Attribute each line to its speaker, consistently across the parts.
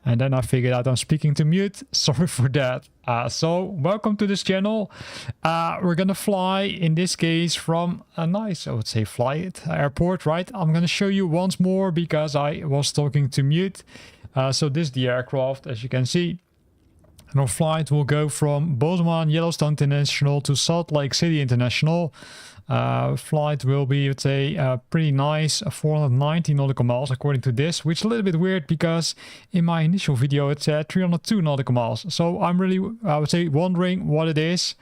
Speaker 1: And then I figured out I'm speaking to mute. Sorry for that. So welcome to this channel. We're gonna fly, in this case, from a nice, I would say, flight airport, right? I'm gonna show you once more because I was talking to mute. So this is the aircraft, as you can see. And our flight will go from Bozeman, Yellowstone International to Salt Lake City International. Flight will be, let's say, pretty nice, 490 nautical miles according to this, which is a little bit weird because in my initial video it said 302 nautical miles. So I'm really, I would say, wondering what it is.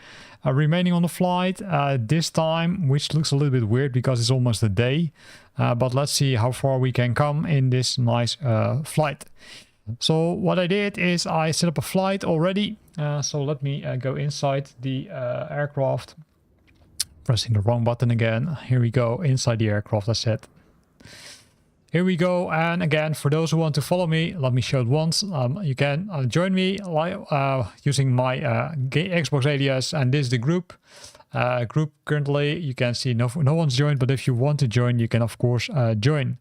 Speaker 1: Remaining on the flight this time, which looks a little bit weird because it's almost a day. But let's see how far we can come in this nice flight. So what I did is I set up a flight already. So let me go inside the aircraft. Pressing the wrong button again. Here we go, inside the aircraft, I said. Here we go, and again, for those who want to follow me, let me show it once. You can join me using my Xbox alias, and this is the group. Group currently, you can see no one's joined, but if you want to join, you can of course join.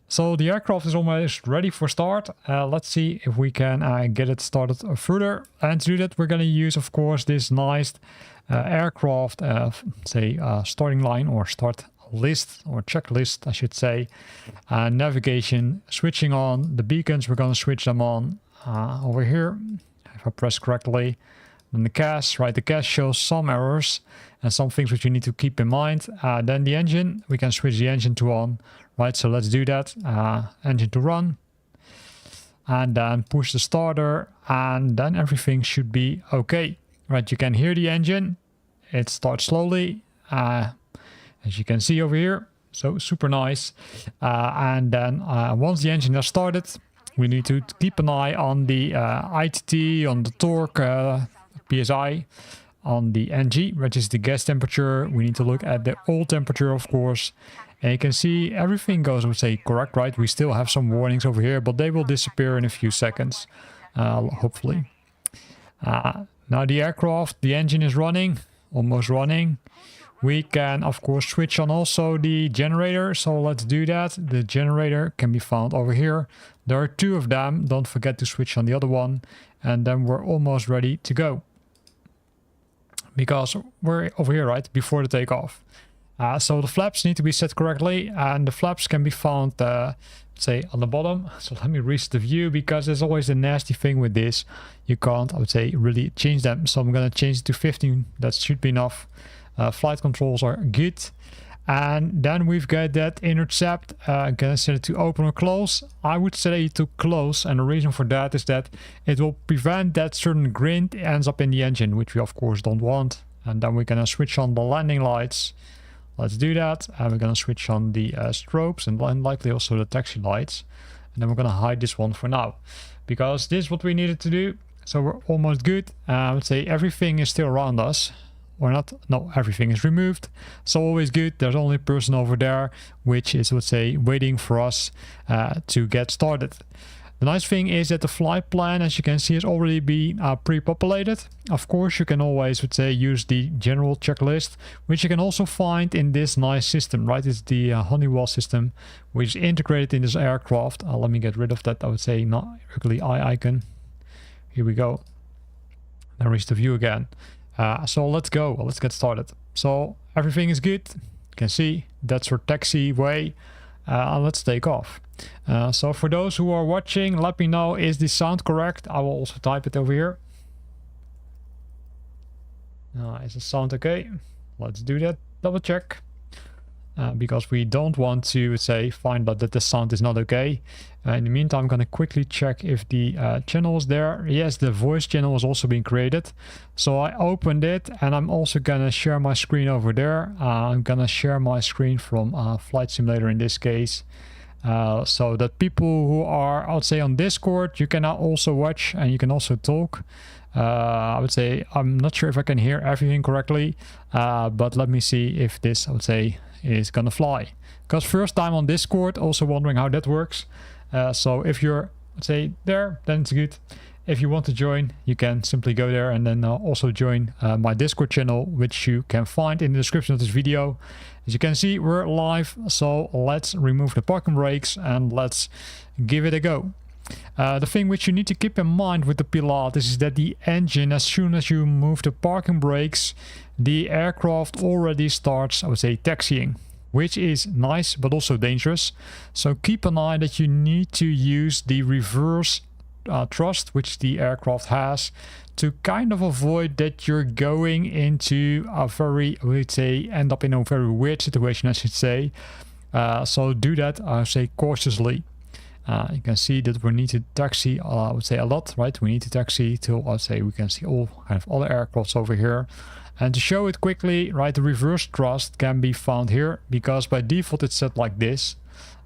Speaker 1: So the aircraft is almost ready for start. Let's see if we can get it started further. And to do that, we're going to use, of course, this nice aircraft, starting line or start list or checklist, I should say. Navigation, switching on the beacons, we're going to switch them on over here, if I press correctly. Then the CAS, right? The CAS shows some errors and some things which you need to keep in mind. Then the engine, we can switch the engine to on, right? So let's do that. Engine to run. And then push the starter, and then everything should be okay. Right, you can hear the engine. It starts slowly, as you can see over here. So super nice. And then once the engine has started, we need to keep an eye on the ITT, on the torque, PSI, on the NG, which is the gas temperature. We need to look at the oil temperature, of course. And you can see everything goes, I would say, correct, right? We still have some warnings over here, but they will disappear in a few seconds, hopefully. Now the aircraft, the engine is running, almost running. We can, of course, switch on also the generator. So let's do that. The generator can be found over here. There are two of them. Don't forget to switch on the other one. And then we're almost ready to go. Because we're over here, right, before the takeoff. So the flaps need to be set correctly. And the flaps can be found, say, on the bottom. So let me reset the view, because there's always a nasty thing with this. You can't, I would say, really change them. So I'm going to change it to 15. That should be enough. Flight controls are good. And then we've got that intercept. I'm going to set it to open or close. I would say to close. And the reason for that is that it will prevent that certain grid ends up in the engine, which we of course don't want. And then we're going to switch on the landing lights. Let's do that. And we're going to switch on the strobes and likely also the taxi lights. And then we're going to hide this one for now, because this is what we needed to do. So we're almost good. I would say everything is still around us. Or not, no, everything is removed. So always good. There's only a person over there, which is, let's say, waiting for us to get started. The nice thing is that the flight plan, as you can see, has already been pre-populated. Of course, you can always, would say, use the general checklist, which you can also find in this nice system, right? It's the Honeywell system, which is integrated in this aircraft. Let me get rid of that, I would say, not ugly eye icon. Here we go. Then reach the view again. So let's go. Let's get started. So everything is good. You can see that's our taxiway. Let's take off. So for those who are watching, let me know, is the sound correct? I will also type it over here. Is the sound okay? Let's do that. Double check. Because we don't want to, say, find out that the sound is not okay. In the meantime, I'm going to quickly check if the channel is there. Yes, the voice channel is also being created. So I opened it, and I'm also going to share my screen over there. I'm going to share my screen from Flight Simulator in this case. So that people who are, I would say, on Discord, you can now also watch and you can also talk. I would say, I'm not sure if I can hear everything correctly, but let me see if this, I would say, is gonna fly. Because first time on Discord, also wondering how that works. So if you're, let's say, there, then it's good. If you want to join, you can simply go there and then also join my Discord channel, which you can find in the description of this video. As you can see, we're live, so let's remove the parking brakes and let's give it a go. The thing which you need to keep in mind with the Pilatus is that the engine, as soon as you move the parking brakes, the aircraft already starts, I would say, taxiing, which is nice but also dangerous. So keep an eye that you need to use the reverse thrust which the aircraft has to kind of avoid that you're going into a very, I would say, end up in a very weird situation, I should say. So do that, I say, cautiously. You can see that we need to taxi, I would say, a lot, right? We need to taxi till, I'd say, we can see all kind of other aircrafts over here. And to show it quickly, right, the reverse thrust can be found here because by default it's set like this.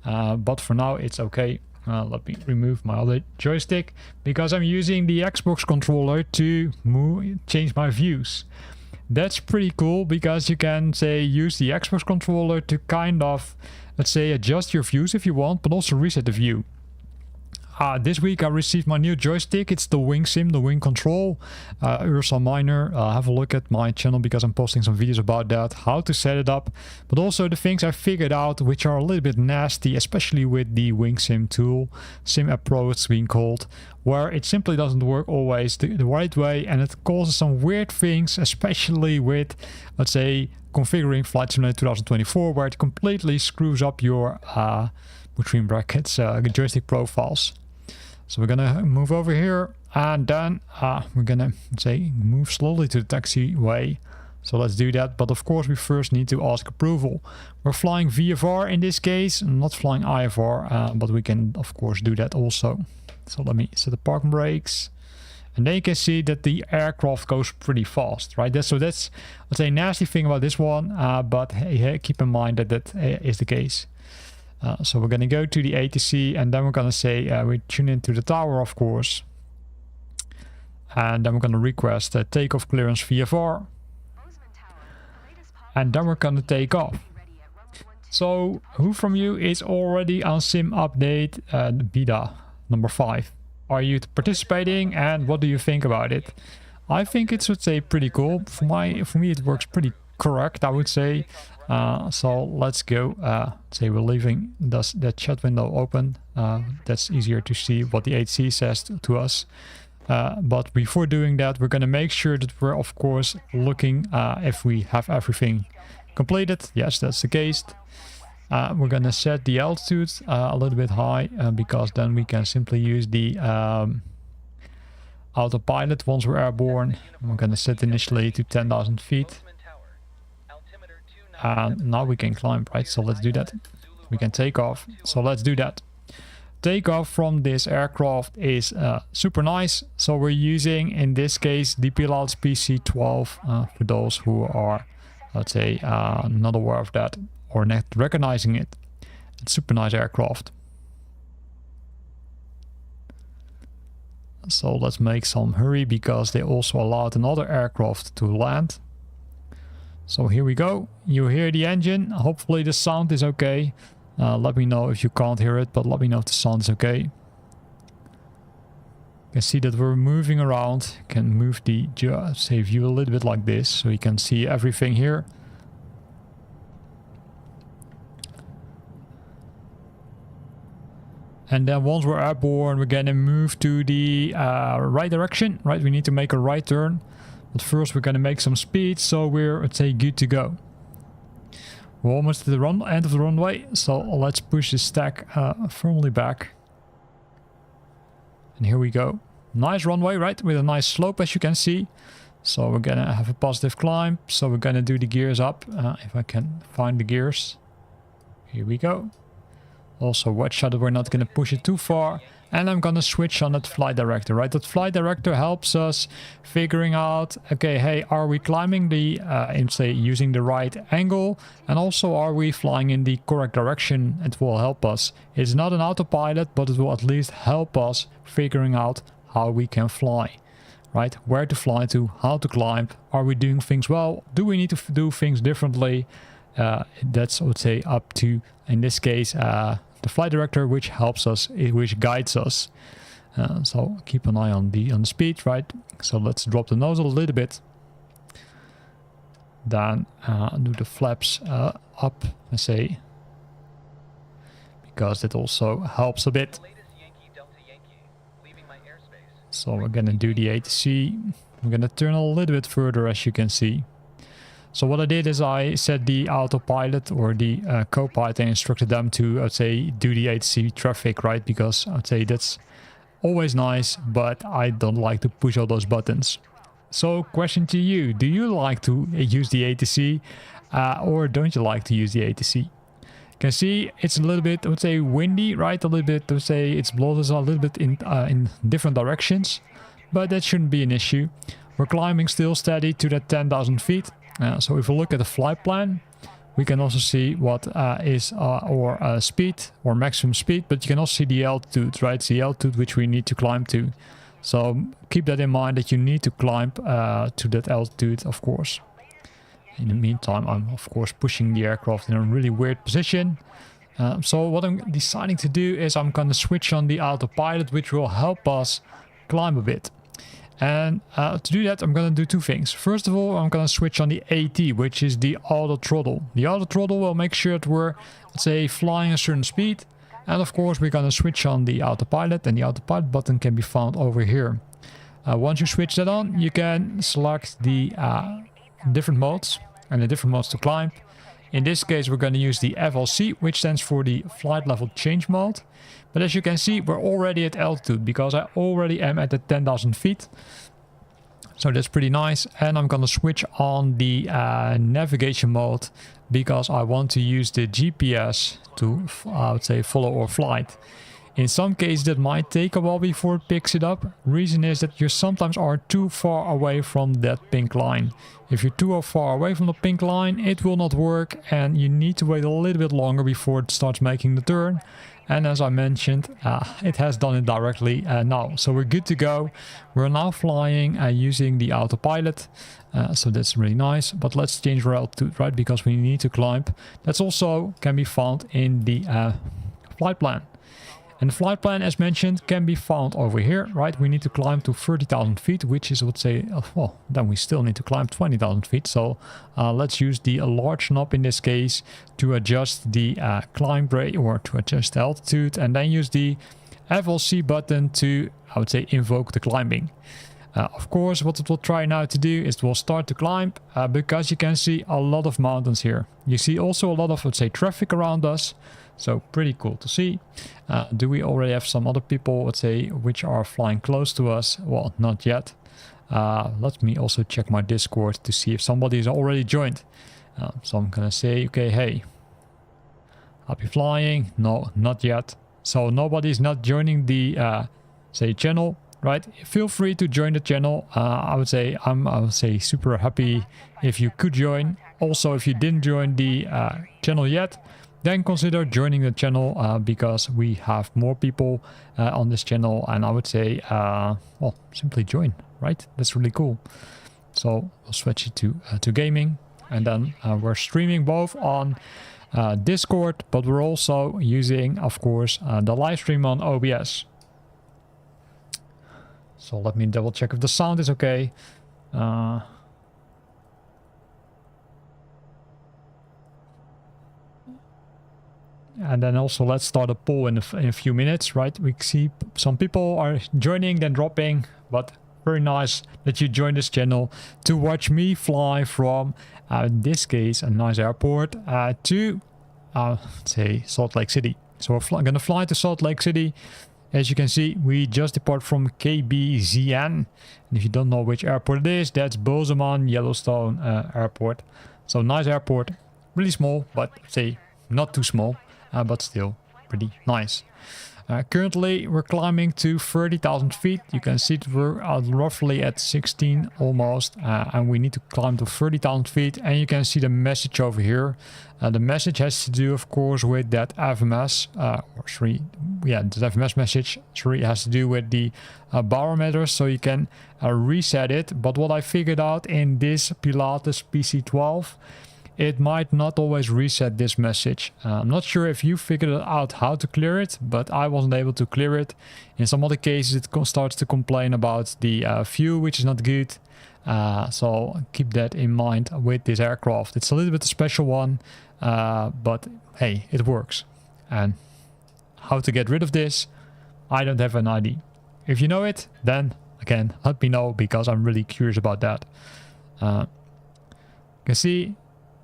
Speaker 1: But for now it's okay. Let me remove my other joystick because I'm using the Xbox controller to change my views. That's pretty cool because you can, say, use the Xbox controller to kind of, let's say, adjust your views if you want, but also reset the view. This week I received my new joystick. It's the Wing Sim, the Wing Control. Ursa Minor. Have a look at my channel because I'm posting some videos about that, how to set it up, but also the things I figured out which are a little bit nasty, especially with the Wing Sim tool, Sim App Pro it's being called, where it simply doesn't work always the right way, and it causes some weird things, especially with, let's say, configuring Flight Simulator 2024, where it completely screws up your between brackets joystick profiles. So we're gonna move over here, and then we're gonna, say, move slowly to the taxiway. So let's do that, but of course we first need to ask approval. We're flying VFR in this case, not flying IFR, but we can of course do that also. So let me set the parking brakes, and then you can see that the aircraft goes pretty fast, right? That's, let's say, nasty thing about this one, but hey, keep in mind that that is the case. So we're going to go to the ATC, and then we're going to say we tune into the tower, of course. And then we're going to request a takeoff clearance VFR. And then we're going to take off. So who from you is already on Sim Update Beta number 5? Are you participating, and what do you think about it? I think it's, would say, pretty cool. For me it works pretty correct, I would say. So let's go. Say we're leaving that chat window open. That's easier to see what the HC says to us. But before doing that, we're going to make sure that we're, of course, looking if we have everything completed. Yes, that's the case. We're going to set the altitude a little bit high because then we can simply use the autopilot once we're airborne. We're going to set initially to 10,000 feet. And now we can climb, right? So let's do that. We can take off. So let's do that. Takeoff from this aircraft is super nice. So we're using, in this case, the Pilatus PC-12 for those who are, let's say, not aware of that or not recognizing it. It's super nice aircraft. So let's make some hurry because they also allowed another aircraft to land. So here we go. You hear the engine. Hopefully the sound is okay. Let me know if you can't hear it, but let me know if the sound is okay. You can see that we're moving around. You can move the say view a little bit like this, so you can see everything here. And then once we're airborne, we're gonna move to the right direction, right? We need to make a right turn. But first we're gonna make some speed, so we're, let's say, good to go. We're almost at the end of the runway, so let's push the stack firmly back. And here we go. Nice runway, right? With a nice slope, as you can see. So we're gonna have a positive climb. So we're gonna do the gears up, if I can find the gears. Here we go. Also watch out that we're not gonna push it too far. And I'm gonna switch on that flight director, right? That flight director helps us figuring out, okay, hey, are we climbing the, say, using the right angle? And also, are we flying in the correct direction? It will help us. It's not an autopilot, but it will at least help us figuring out how we can fly, right? Where to fly to, how to climb. Are we doing things well? Do we need to do things differently? That's, I would say, up to, in this case, the flight director, which helps us, which guides us. So keep an eye on the speed, right? So let's drop the nose a little bit. Then do the flaps up, I say, because it also helps a bit. So we're gonna do the ATC. I'm gonna turn a little bit further, as you can see. So what I did is I set the autopilot or the co-pilot and instructed them to, I'd say, do the ATC traffic, right? Because I'd say that's always nice, but I don't like to push all those buttons. So question to you, do you like to use the ATC or don't you like to use the ATC? You can see it's a little bit, I would say, windy, right? A little bit, I would say it's blows us a little bit in different directions, but that shouldn't be an issue. We're climbing still steady to that 10,000 feet. So if we look at the flight plan, we can also see what is our speed or maximum speed, but you can also see the altitude, right? It's the altitude which we need to climb to. So keep that in mind that you need to climb to that altitude, of course. In the meantime, I'm of course pushing the aircraft in a really weird position. So what I'm deciding to do is I'm going to switch on the autopilot, which will help us climb a bit. And to do that, I'm going to do two things. First of all, I'm going to switch on the AT, which is the auto throttle. The auto throttle will make sure that we're, let's say, flying a certain speed. And of course, we're going to switch on the autopilot, and the autopilot button can be found over here. Once you switch that on, you can select the different modes and the different modes to climb. In this case, we're going to use the FLC, which stands for the flight level change mode. But as you can see, we're already at altitude because I already am at the 10,000 feet. So that's pretty nice. And I'm going to switch on the navigation mode because I want to use the GPS to, I would say, follow our flight. In some cases, that might take a while before it picks it up. Reason is that you sometimes are too far away from that pink line. If you're too far away from the pink line, it will not work and you need to wait a little bit longer before it starts making the turn. And as I mentioned, it has done it directly now. So we're good to go. We're now flying using the autopilot. So that's really nice. But let's change our altitude, right? Because we need to climb. That's also can be found in the flight plan. And the flight plan, as mentioned, can be found over here, right? We need to climb to 30,000 feet, which is, I would say, well, then we still need to climb 20,000 feet. So let's use the large knob in this case to adjust the climb rate or to adjust the altitude, and then use the FLC button to, I would say, invoke the climbing. Of course, what it will try now to do is it will start to climb because you can see a lot of mountains here. You see also a lot of, let's say, traffic around us. So pretty cool to see. Do we already have some other people, let's say, which are flying close to us? Well, not yet. Let me also check my Discord to see if somebody is already joined. So I'm gonna say, okay, hey, happy flying. No, not yet. So nobody's not joining the say channel, right? Feel free to join the channel. I would say super happy if you could join. Also, if you didn't join the channel yet, then consider joining the channel because we have more people on this channel, and I would say, well, simply join, right? That's really cool. So we'll switch it to gaming, and then we're streaming both on Discord, but we're also using, of course, the live stream on OBS. So let me double check if the sound is okay. And then also let's start a poll in a few minutes, right? We see some people are joining, then dropping, but very nice that you joined this channel to watch me fly from, in this case, a nice airport to, say, Salt Lake City. So we're going to fly to Salt Lake City. As you can see, we just depart from KBZN. And if you don't know which airport it is, that's Bozeman, Yellowstone airport. So nice airport, really small, but say not too small. But still pretty nice. Currently we're climbing to 30,000 feet. You can see that we're roughly at 16 almost, and we need to climb to 30,000 feet. And you can see the message over here. The message has to do, of course, with that FMS, the FMS message. It has to do with the barometer, so you can reset it. But what I figured out in this Pilatus PC-12, it might not always reset this message. I'm not sure if you figured out how to clear it, but I wasn't able to clear it. In some other cases, it starts to complain about the fuel, which is not good. So keep that in mind with this aircraft. It's a little bit a special one, but hey, it works. And how to get rid of this, I don't have an idea. If you know it, then again, let me know because I'm really curious about that. You can see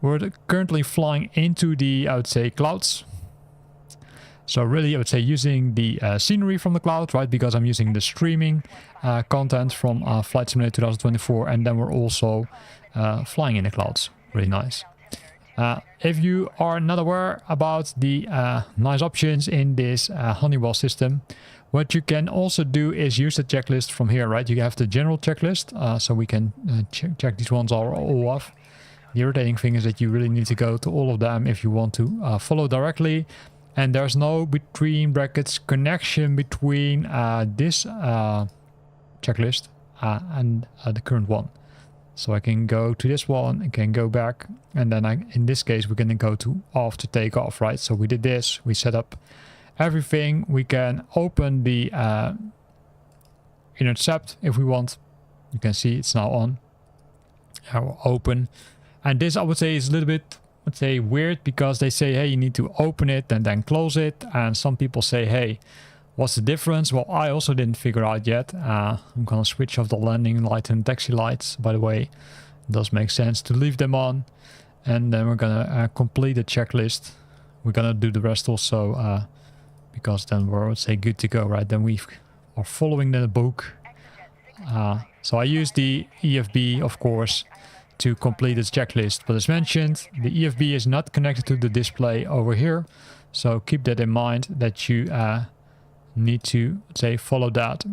Speaker 1: we're currently flying into the, I would say, clouds. So really, I would say using the scenery from the cloud, right? Because I'm using the streaming content from Flight Simulator 2024, and then we're also flying in the clouds. Really nice. If you are not aware about the nice options in this Honeywell system, what you can also do is use the checklist from here, right? You have the general checklist, so we can check these ones are all off. The irritating thing is that you really need to go to all of them if you want to follow directly. And there's no between brackets connection between this checklist and the current one. So I can go to this one, I can go back, and then in this case, we're going to go to off to take off, right? So we did this, we set up everything. We can open the intercept if we want. You can see it's now on. I will open. And this, I would say, is a little bit, let's say, weird because they say, hey, you need to open it and then close it. And some people say, hey, what's the difference? Well, I also didn't figure out yet. I'm gonna switch off the landing light and taxi lights. By the way, it does make sense to leave them on. And then we're gonna complete the checklist. We're gonna do the rest also because then we're, let's say, good to go, right? Then we are following the book. So I use the EFB, of course, to complete this checklist. But as mentioned, the EFB is not connected to the display over here. So keep that in mind that you need to, say, follow that.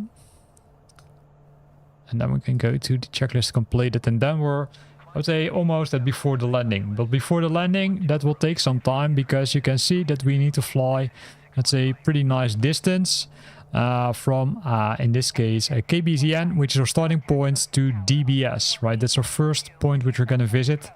Speaker 1: And then we can go to the checklist completed, and then we're, I would say, almost at before the landing. But before the landing, that will take some time because you can see that we need to fly, let's say, pretty nice distance from, in this case, KBZN, which is our starting point, to DBS, right? That's our first point which we're going to visit.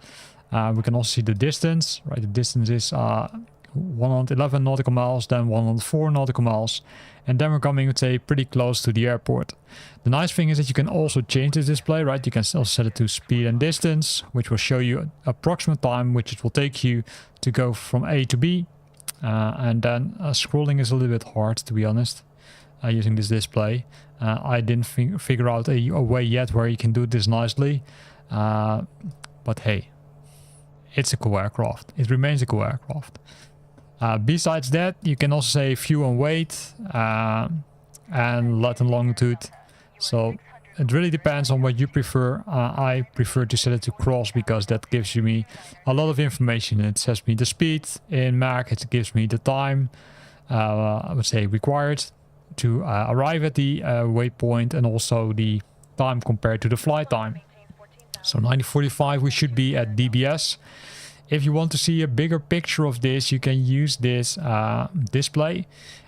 Speaker 1: We can also see the distance, right? The distance is 111 nautical miles, then 104 nautical miles, and then we're coming, let's say, pretty close to the airport. The nice thing is that you can also change this display, right? You can also set it to speed and distance, which will show you approximate time which it will take you to go from A to B. And then scrolling is a little bit hard, to be honest, using this display. I didn't figure out a way yet where you can do this nicely, but hey, it's a cool aircraft. It remains a cool aircraft. Besides that, you can also say fuel and weight and lat and longitude. So it really depends on what you prefer. I prefer to set it to cross because that gives me a lot of information. It says me the speed in Mach. It gives me the time, I would say, required to arrive at the waypoint, and also the time compared to the flight time. So 9045, we should be at DBS. If you want to see a bigger picture of this, you can use this display.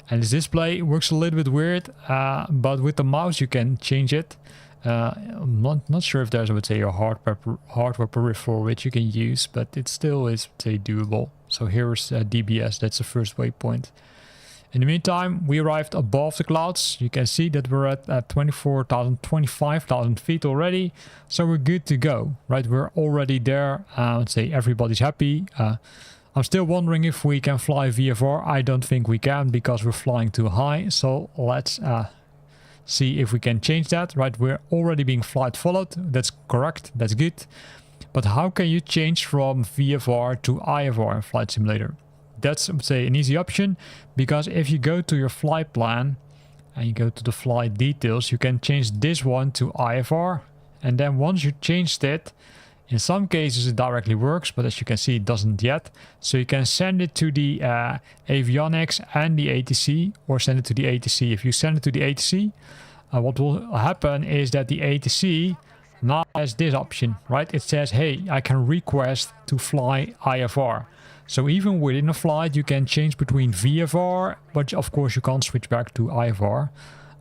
Speaker 1: And this display works a little bit weird, but with the mouse you can change it. I'm not sure if there's, I would say, a hardware peripheral which you can use, but it still is, say, doable. So here's DBS, that's the first waypoint. In the meantime, we arrived above the clouds. You can see that we're at 24,000, 25,000 feet already. So we're good to go, right? We're already there. Let's say everybody's happy. I'm still wondering if we can fly VFR. I don't think we can because we're flying too high. So let's see if we can change that, right? We're already being flight followed. That's correct. That's good. But how can you change from VFR to IFR in Flight Simulator? That's, I would say, an easy option, because if you go to your flight plan and you go to the flight details, you can change this one to IFR. And then once you changed it, in some cases it directly works, but as you can see, it doesn't yet. So you can send it to the avionics and the ATC, or send it to the ATC. If you send it to the ATC, what will happen is that the ATC now has this option, right? It says, hey, I can request to fly IFR. So even within a flight, you can change between VFR, but of course you can't switch back to IFR.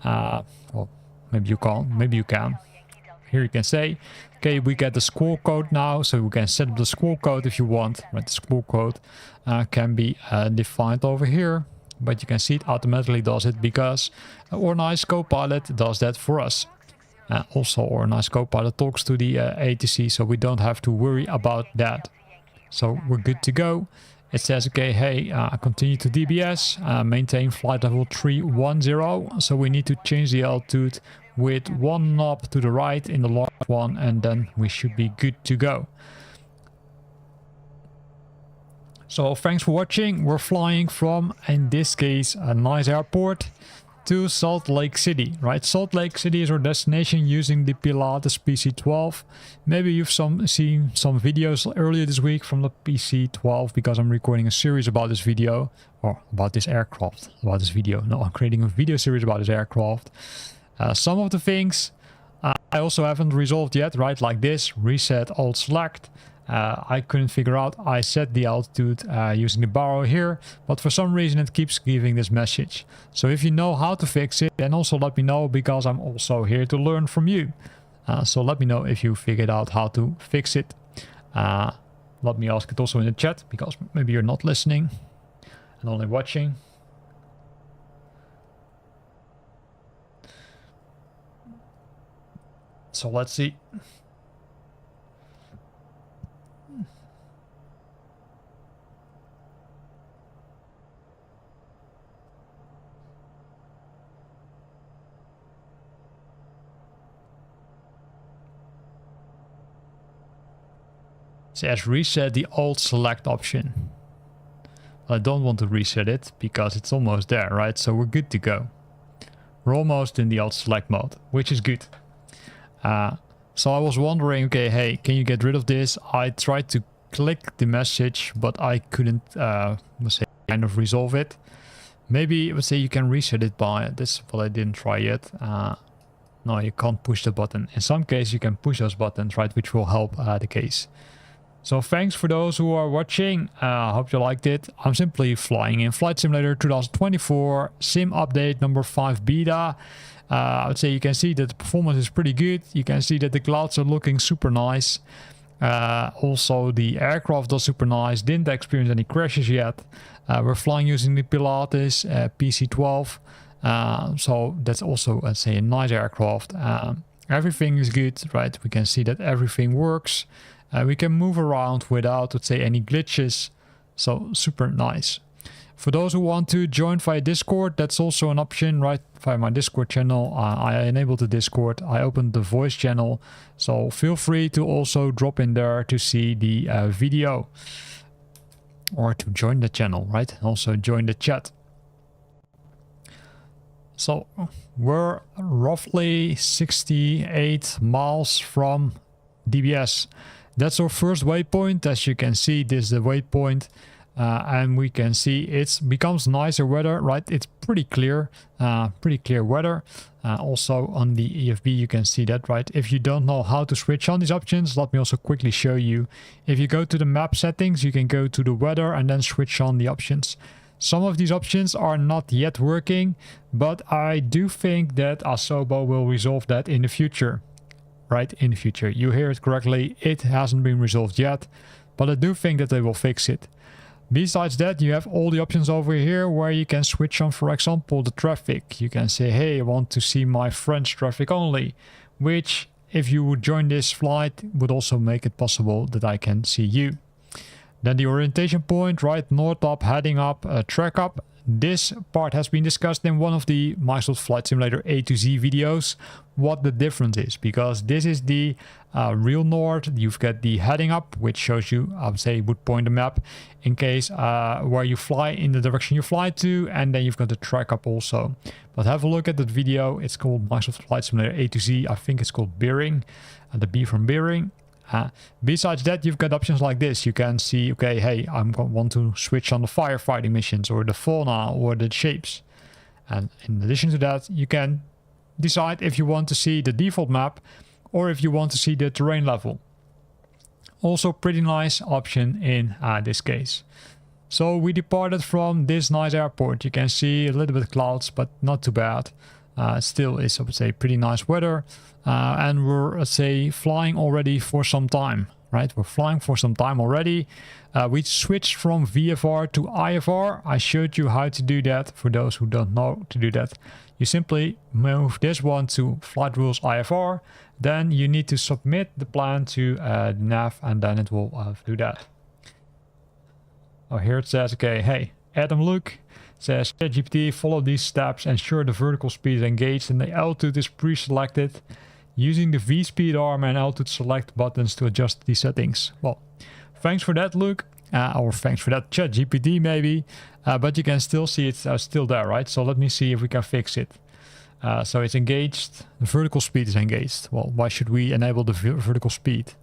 Speaker 1: Well, maybe you can't, maybe you can. Here you can say, okay, we get the squawk code now, so we can set up the squawk code if you want. Right, the squawk code can be defined over here, but you can see it automatically does it because our nice Copilot does that for us. Also, our nice Copilot talks to the ATC, so we don't have to worry about that. So we're good to go. It says, okay, hey, continue to DBS, maintain flight level 310. So we need to change the altitude with one knob to the right in the large one, and then we should be good to go. So thanks for watching. We're flying from, in this case, a nice airport to Salt Lake City, right? Salt Lake City is our destination using the Pilatus PC-12. Maybe you've seen some videos earlier this week from the PC-12, because I'm recording a series about this video, or about this aircraft, about this video. No, I'm creating a video series about this aircraft. Some of the things I also haven't resolved yet, right? Like this, reset, alt, select. I couldn't figure out. I set the altitude using the barrel here, but for some reason it keeps giving this message. So if you know how to fix it, then also let me know, because I'm also here to learn from you. So let me know if you figured out how to fix it. Let me ask it also in the chat, because maybe you're not listening and only watching. So let's see. It says reset the alt select option. I don't want to reset it because it's almost there, right? So we're good to go. We're almost in the alt select mode, which is good. So I was wondering, okay, hey, can you get rid of this? I tried to click the message, but I couldn't, let's say, kind of resolve it. Maybe, let's say, you can reset it by this, but I didn't try yet. No, you can't push the button. In some cases, you can push those buttons, right, which will help the case. So thanks for those who are watching. I hope you liked it. I'm simply flying in Flight Simulator 2024 sim update number 5 beta. I would say you can see that the performance is pretty good. You can see that the clouds are looking super nice. Also the aircraft does super nice. Didn't experience any crashes yet. We're flying using the Pilatus PC-12. So that's also, let's say, a nice aircraft. Everything is good, right? We can see that everything works. We can move around without, let's say, any glitches. So super nice. For those who want to join via Discord, that's also an option, right? Via my Discord channel, I enabled the Discord. I opened the voice channel. So feel free to also drop in there to see the video. Or to join the channel, right? Also join the chat. So we're roughly 68 miles from DBS. That's our first waypoint. As you can see, this is the waypoint, and we can see it becomes nicer weather, right? It's pretty clear weather. Also on the EFB, you can see that, right? If you don't know how to switch on these options, let me also quickly show you. If you go to the map settings, you can go to the weather and then switch on the options. Some of these options are not yet working, but I do think that Asobo will resolve that in the future. Right, in the future. You hear it correctly, it hasn't been resolved yet, but I do think that they will fix it. Besides that, you have all the options over here where you can switch on, for example, the traffic. You can say, hey, I want to see my French traffic only, which, if you would join this flight, would also make it possible that I can see you. Then the orientation point, right, north up, heading up, track up. This part has been discussed in one of the Microsoft Flight Simulator A to Z videos, what the difference is, because this is the real north. You've got the heading up, which shows you, I would say, would point the map in case where you fly, in the direction you fly to, and then you've got the track up also. But have a look at that video. It's called Microsoft Flight Simulator A to Z. I think it's called Bearing, the B from Bearing. Besides that, you've got options like this. You can see, okay, hey, I want to switch on the firefighting missions or the fauna or the shapes. And in addition to that, you can decide if you want to see the default map or if you want to see the terrain level. Also pretty nice option in this case. So we departed from this nice airport. You can see a little bit of clouds, but not too bad. Still is, I would say, pretty nice weather. And we're, let's say, flying already for some time, right? We're flying for some time already. We switched from VFR to IFR. I showed you how to do that. For those who don't know to do that, you simply move this one to Flight Rules IFR. Then you need to submit the plan to the nav, and then it will do that. Oh, here it says, okay, hey, Adam, look, says ChatGPT, follow these steps, ensure the vertical speed is engaged and the altitude is pre-selected using the V-speed arm and altitude select buttons to adjust these settings. Well, thanks for that, Luke, or thanks for that, ChatGPT maybe, but you can still see it's still there, right? So let me see if we can fix it. So it's engaged, the vertical speed is engaged. Well, why should we enable the vertical speed?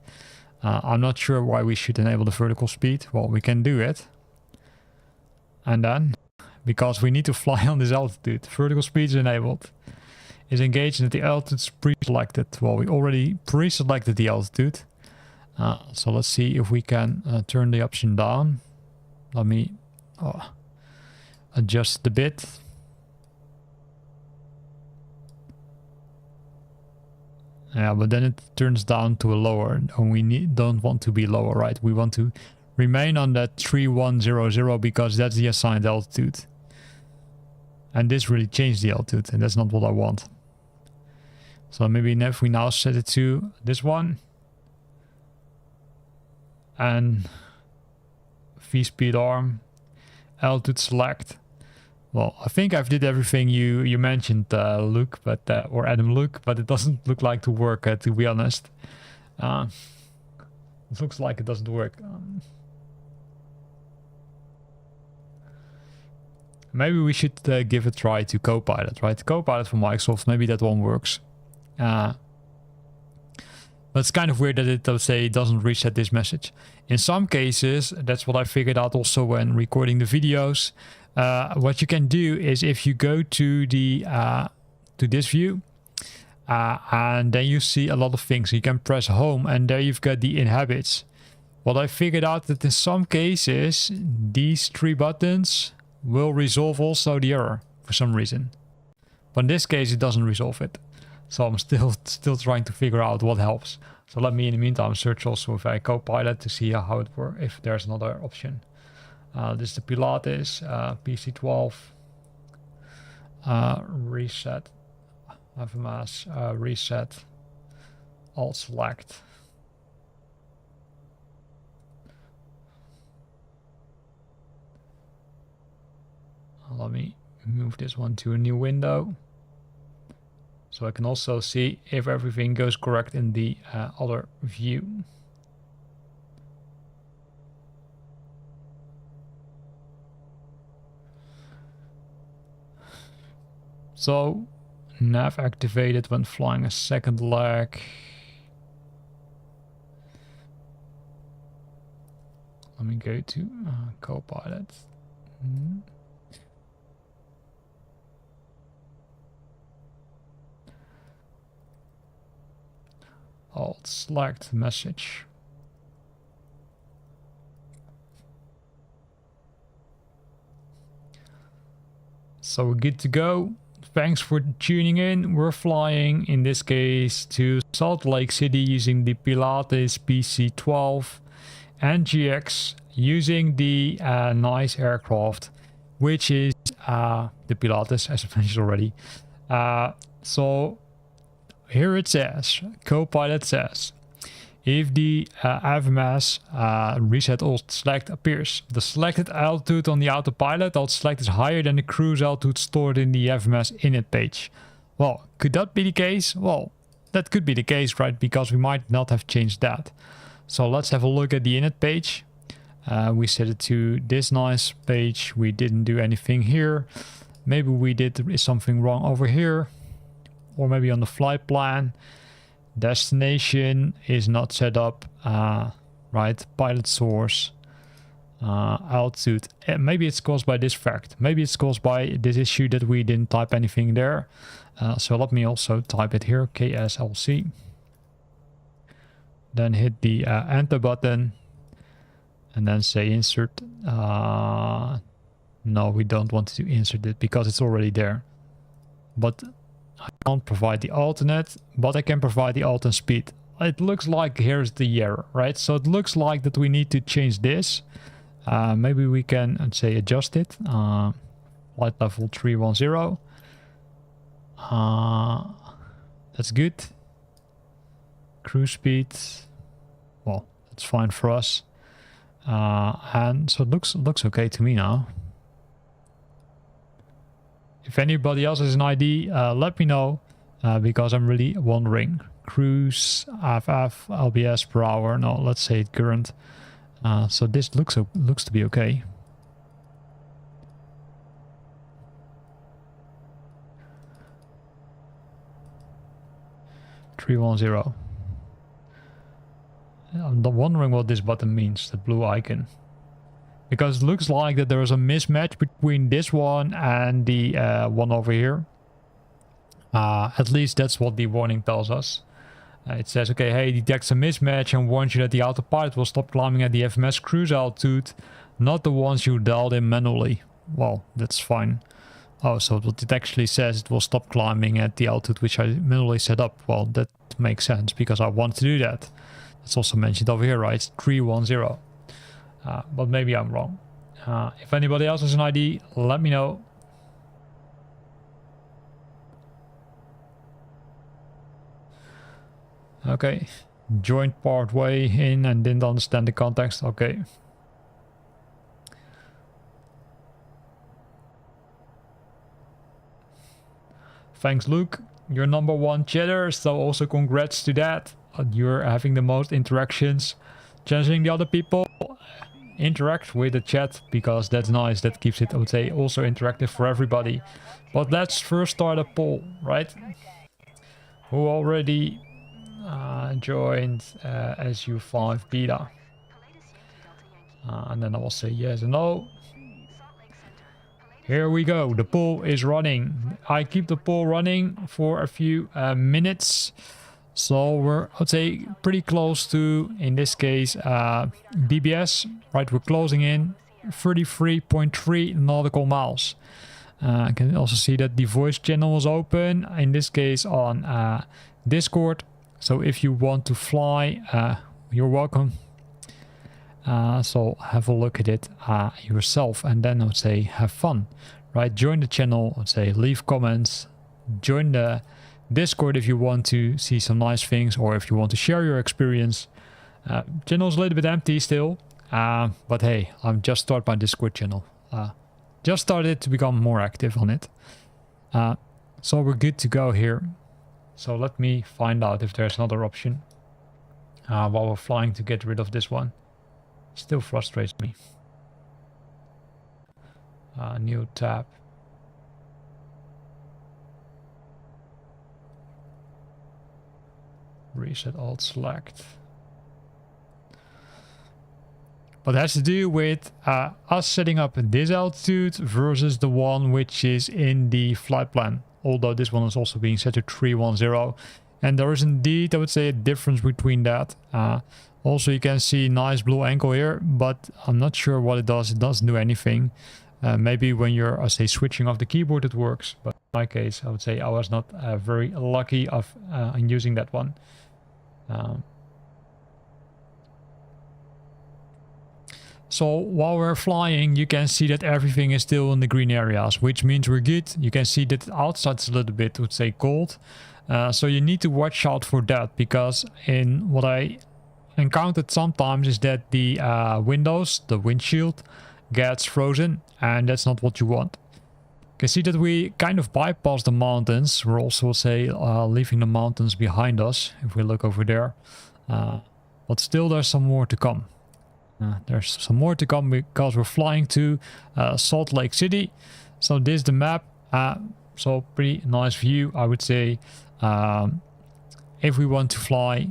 Speaker 1: I'm not sure why we should enable the vertical speed. Well, we can do it. And then, because we need to fly on this altitude, vertical speed is enabled. Is engaged and the altitude is pre-selected. Well, we already pre-selected the altitude. So let's see if we can turn the option down. Let me adjust the bit. Yeah, but then it turns down to a lower, and we don't want to be lower, right? We want to remain on that 3100 because that's the assigned altitude. And this really changed the altitude, and that's not what I want. So maybe if we now set it to this one. And V-speed arm, altitude select. Well, I think I've did everything you mentioned, Luke, but or Adam Luke, but it doesn't look like to work, to be honest. It looks like it doesn't work. Maybe we should give a try to Copilot, right? Copilot from Microsoft, maybe that one works. But it's kind of weird that it, let's say, doesn't reset this message. In some cases, that's what I figured out also when recording the videos. What you can do is if you go to the to this view and then you see a lot of things, you can press home and there you've got the inhabits. What I figured out that in some cases these three buttons will resolve also the error for some reason, but in this case it doesn't resolve it. So I'm still trying to figure out what helps. So let me in the meantime search also with a Copilot to see how it works, if there's another option. This is the Pilatus PC-12 reset, FMS reset, alt select. Let me move this one to a new window so I can also see if everything goes correct in the other view. So, nav activated when flying a second leg. Let me go to Copilot. Alt select message. So we're good to go. Thanks for tuning in. We're flying, in this case, to Salt Lake City using the Pilatus PC-12 and GX, using the nice aircraft, which is the Pilatus, as I mentioned already. So here it says, Copilot says, if the FMS reset alt select appears, the selected altitude on the autopilot alt select is higher than the cruise altitude stored in the FMS init page. Well, could that be the case? Well, that could be the case, right? Because we might not have changed that. So let's have a look at the init page. We set it to this nice page. We didn't do anything here. Maybe we did something wrong over here, or maybe on the flight plan. Destination is not set up, right? Pilot source, altitude. Maybe it's caused by this fact. Maybe it's caused by this issue that we didn't type anything there. So let me also type it here, KSLC. Then hit the enter button and then say insert. No, we don't want to insert it because it's already there. But I can't provide the alternate, but I can provide the alternate speed. It looks like here's the error, right? So it looks like that we need to change this. Maybe we can, let's say, adjust it. Flight level 310. That's good. Cruise speed. Well, that's fine for us. And so it looks okay to me now. If anybody else has an ID, let me know, because I'm really wondering. Cruise, FF, LBS per hour. No, let's say current. So this looks to be okay. $310. I'm wondering what this button means, the blue icon. Because it looks like that there is a mismatch between this one and the one over here. At least that's what the warning tells us. It says, okay, hey, detects a mismatch and warns you that the autopilot will stop climbing at the FMS cruise altitude, not the ones you dialed in manually. Well, that's fine. Oh, so it actually says it will stop climbing at the altitude which I manually set up. Well, that makes sense because I want to do that. It's also mentioned over here, right? It's 310. But maybe I'm wrong. If anybody else has an ID, let me know. Okay. Joined part way in and didn't understand the context. Okay. Thanks, Luke. You're #1 chatter, so also congrats to that. You're having the most interactions. Challenging the other people. Interact with the chat because that's nice. That keeps it, I would say, also interactive for everybody. But let's first start a poll, right? Who already joined SU5 beta? And then I will say yes and no. Here we go. The poll is running. I keep the poll running for a few minutes. So we're, I would say, pretty close to, in this case, BBS. Right, we're closing in 33.3 nautical miles. I can also see that the voice channel is open, in this case on Discord. So if you want to fly, you're welcome. So have a look at it yourself, and then I would say have fun. Right, join the channel, I would say leave comments, join the Discord if you want to see some nice things or if you want to share your experience. Channel's a little bit empty still, but hey, I'm just started my Discord channel. Just started to become more active on it. So we're good to go here. So let me find out if there's another option while we're flying to get rid of this one. Still frustrates me. New tab. Reset alt select. But it has to do with us setting up this altitude versus the one which is in the flight plan. Although this one is also being set to 310. And there is indeed, I would say, a difference between that. Also, you can see nice blue angle here, but I'm not sure what it does. It doesn't do anything. Maybe when you're, I say, switching off the keyboard, it works. But in my case, I would say I was not very lucky in using that one. So while we're flying, you can see that everything is still in the green areas, which means we're good. You can see that outside's a little bit, I would say, cold. So you need to watch out for that, because in what I encountered sometimes is that the windows, the windshield, gets frozen, and that's not what you want. You can see that we kind of bypass the mountains. We're also, say, leaving the mountains behind us if we look over there. But still there's some more to come. There's some more to come because we're flying to Salt Lake City. So this is the map. So pretty nice view, I would say. If we want to fly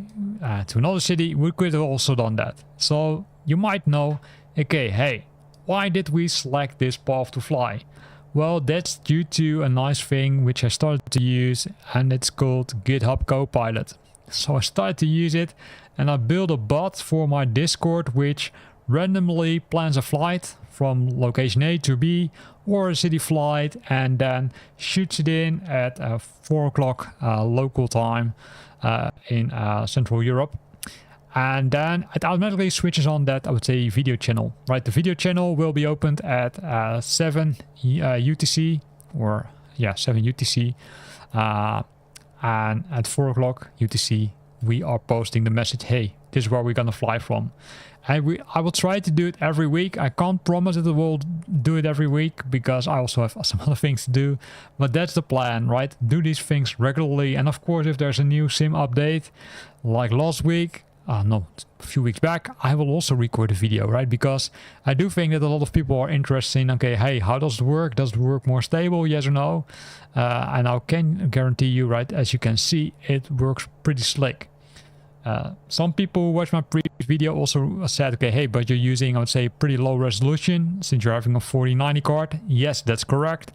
Speaker 1: to another city, we could have also done that. So you might know, okay, hey, why did we select this path to fly? Well, that's due to a nice thing which I started to use, and it's called GitHub Copilot. So I started to use it, and I built a bot for my Discord which randomly plans a flight from location A to B or a city flight, and then shoots it in at 4 o'clock local time in Central Europe. And then it automatically switches on that, I would say, video channel, right? The video channel will be opened at 7 UTC, or yeah, 7 UTC. And at 4 o'clock UTC, we are posting the message, hey, this is where we're gonna fly from. I will try to do it every week. I can't promise that I will do it every week because I also have some other things to do, but that's the plan, right? Do these things regularly, and of course if there's a new sim update like last week, no, a few weeks back, I will also record a video, right? Because I do think that a lot of people are interested in, okay, hey, how does it work? Does it work more stable? Yes or no? And I can guarantee you, right, as you can see, it works pretty slick. Some people who watched my previous video also said, okay, hey, but you're using, I would say, pretty low resolution since you're having a 4090 card. Yes, that's correct.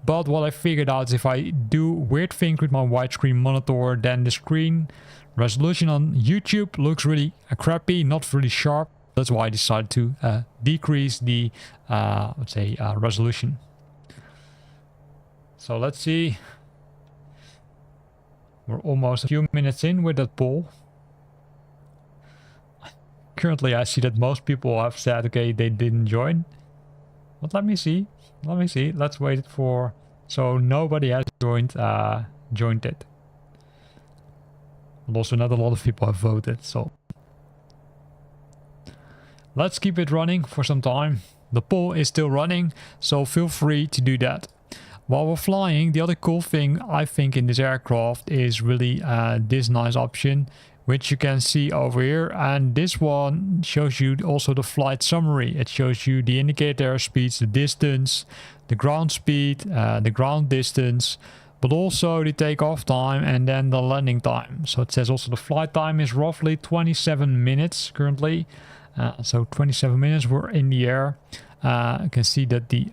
Speaker 1: But what I figured out is if I do weird things with my widescreen monitor, then the screen resolution on YouTube looks really crappy, not really sharp. That's why I decided to decrease the, let's say, resolution. So let's see. We're almost a few minutes in with that poll. Currently, I see that most people have said, okay, they didn't join. But let me see. Let me see. Let's wait for... So nobody has joined it. And also not a lot of people have voted, so... Let's keep it running for some time. The poll is still running, so feel free to do that. While we're flying, the other cool thing I think in this aircraft is really this nice option, which you can see over here, and this one shows you also the flight summary. It shows you the indicator speeds, the distance, the ground speed, the ground distance, but also the takeoff time and then the landing time. So it says also the flight time is roughly 27 minutes currently. So 27 minutes we're in the air. You can see that the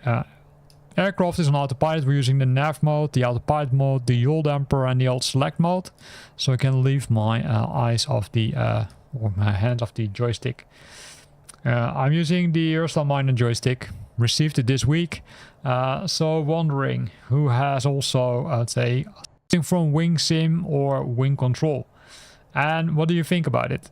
Speaker 1: aircraft is on autopilot. We're using the nav mode, the autopilot mode, the yaw damper and the alt select mode. So I can leave my eyes off the, or my hands off the joystick. I'm using the Aerostar Miner joystick. Received it this week. So wondering who has also, I'd say, something from Wing Sim or Wing Control. And what do you think about it?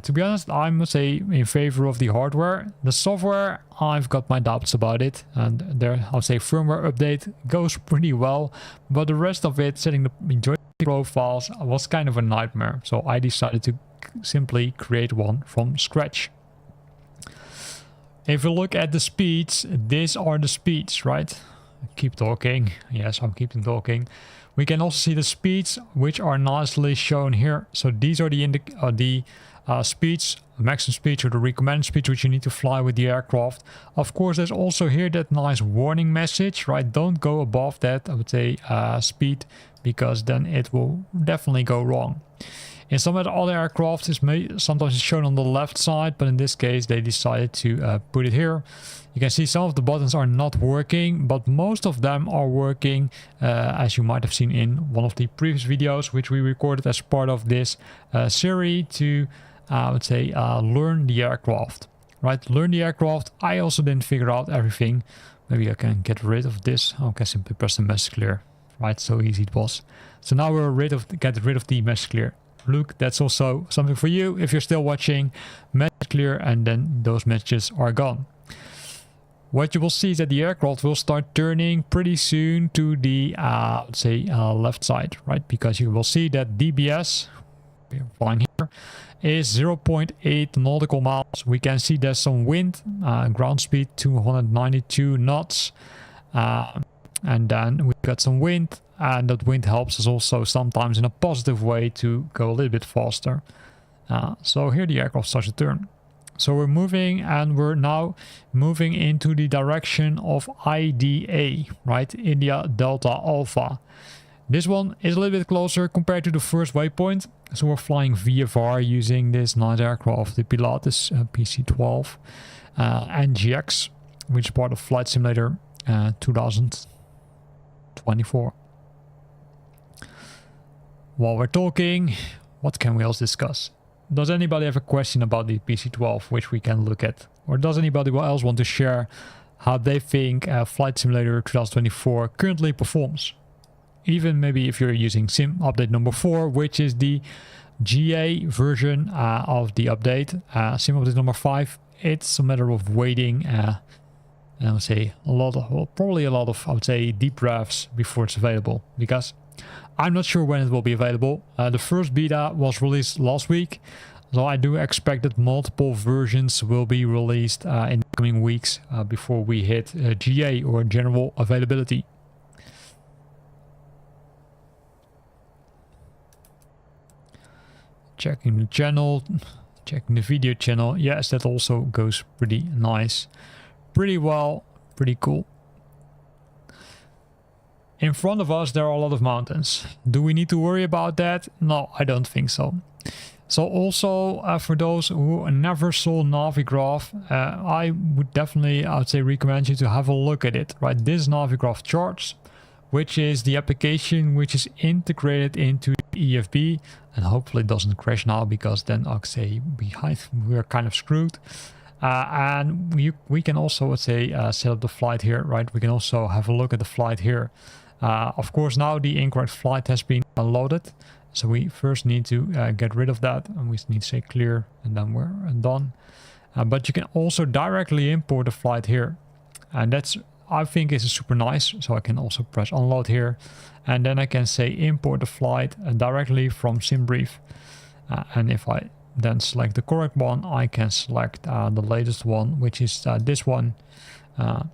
Speaker 1: To be honest, I must say in favor of the hardware. The software, I've got my doubts about it. And there, I'll say firmware update goes pretty well. But the rest of it, setting the joystick profiles, was kind of a nightmare. So I decided to simply create one from scratch. If you look at the speeds, these are the speeds, right? Keep talking. Yes, I'm keeping talking. We can also see the speeds, which are nicely shown here. So these are the speeds, maximum speeds or the recommended speeds which you need to fly with the aircraft. Of course, there's also here that nice warning message, right? Don't go above that, I would say, speed, because then it will definitely go wrong. In some of the other aircraft, sometimes it's shown on the left side, but in this case, they decided to put it here. You can see some of the buttons are not working, but most of them are working, as you might have seen in one of the previous videos, which we recorded as part of this series to, I would say, learn the aircraft. Right, learn the aircraft. I also didn't figure out everything. Maybe I can get rid of this. Okay, simply press the message clear. Right, so easy it was. So now we're get rid of the message clear. Look, that's also something for you if you're still watching. Message clear, and then those messages are gone. What you will see is that the aircraft will start turning pretty soon to the let's say left side, right? Because you will see that DBS, we're flying here, is 0.8 nautical miles. We can see there's some wind, ground speed 292 knots, and then we've got some wind. And that wind helps us also sometimes in a positive way to go a little bit faster. So here the aircraft starts to turn. So we're moving, and we're now moving into the direction of IDA, right? India Delta Alpha. This one is a little bit closer compared to the first waypoint. So we're flying VFR using this nice aircraft, the Pilatus PC-12 NGX, which is part of Flight Simulator 2024. While we're talking, what can we else discuss? Does anybody have a question about the PC-12 which we can look at? Or does anybody else want to share how they think Flight Simulator 2024 currently performs? Even maybe if you're using Sim Update number 4, which is the GA version of the update. Sim Update number 5, it's a matter of waiting. I would say probably a lot of, I would say, deep revs before it's available, because I'm not sure when it will be available. The first beta was released last week. So I do expect that multiple versions will be released in the coming weeks before we hit GA or general availability. Checking the channel, checking the video channel. Yes, that also goes pretty nice. Pretty well, pretty cool. In front of us there are a lot of mountains. Do we need to worry about that? No, I don't think so. So also for those who never saw Navigraph, I would definitely, I would say, recommend you to have a look at it, right? This Navigraph Charts, which is the application which is integrated into EFB, and hopefully it doesn't crash now, because then I'll say we're kind of screwed. And we can also, let's say, set up the flight here, right? We can also have a look at the flight here. Of course, now the incorrect flight has been loaded. So we first need to get rid of that, and we need to say clear, and then we're done. But you can also directly import the flight here, and that's, I think, is super nice. So I can also press unload here, and then I can say import the flight directly from SimBrief. And if I then select the correct one, I can select the latest one, which is this one, and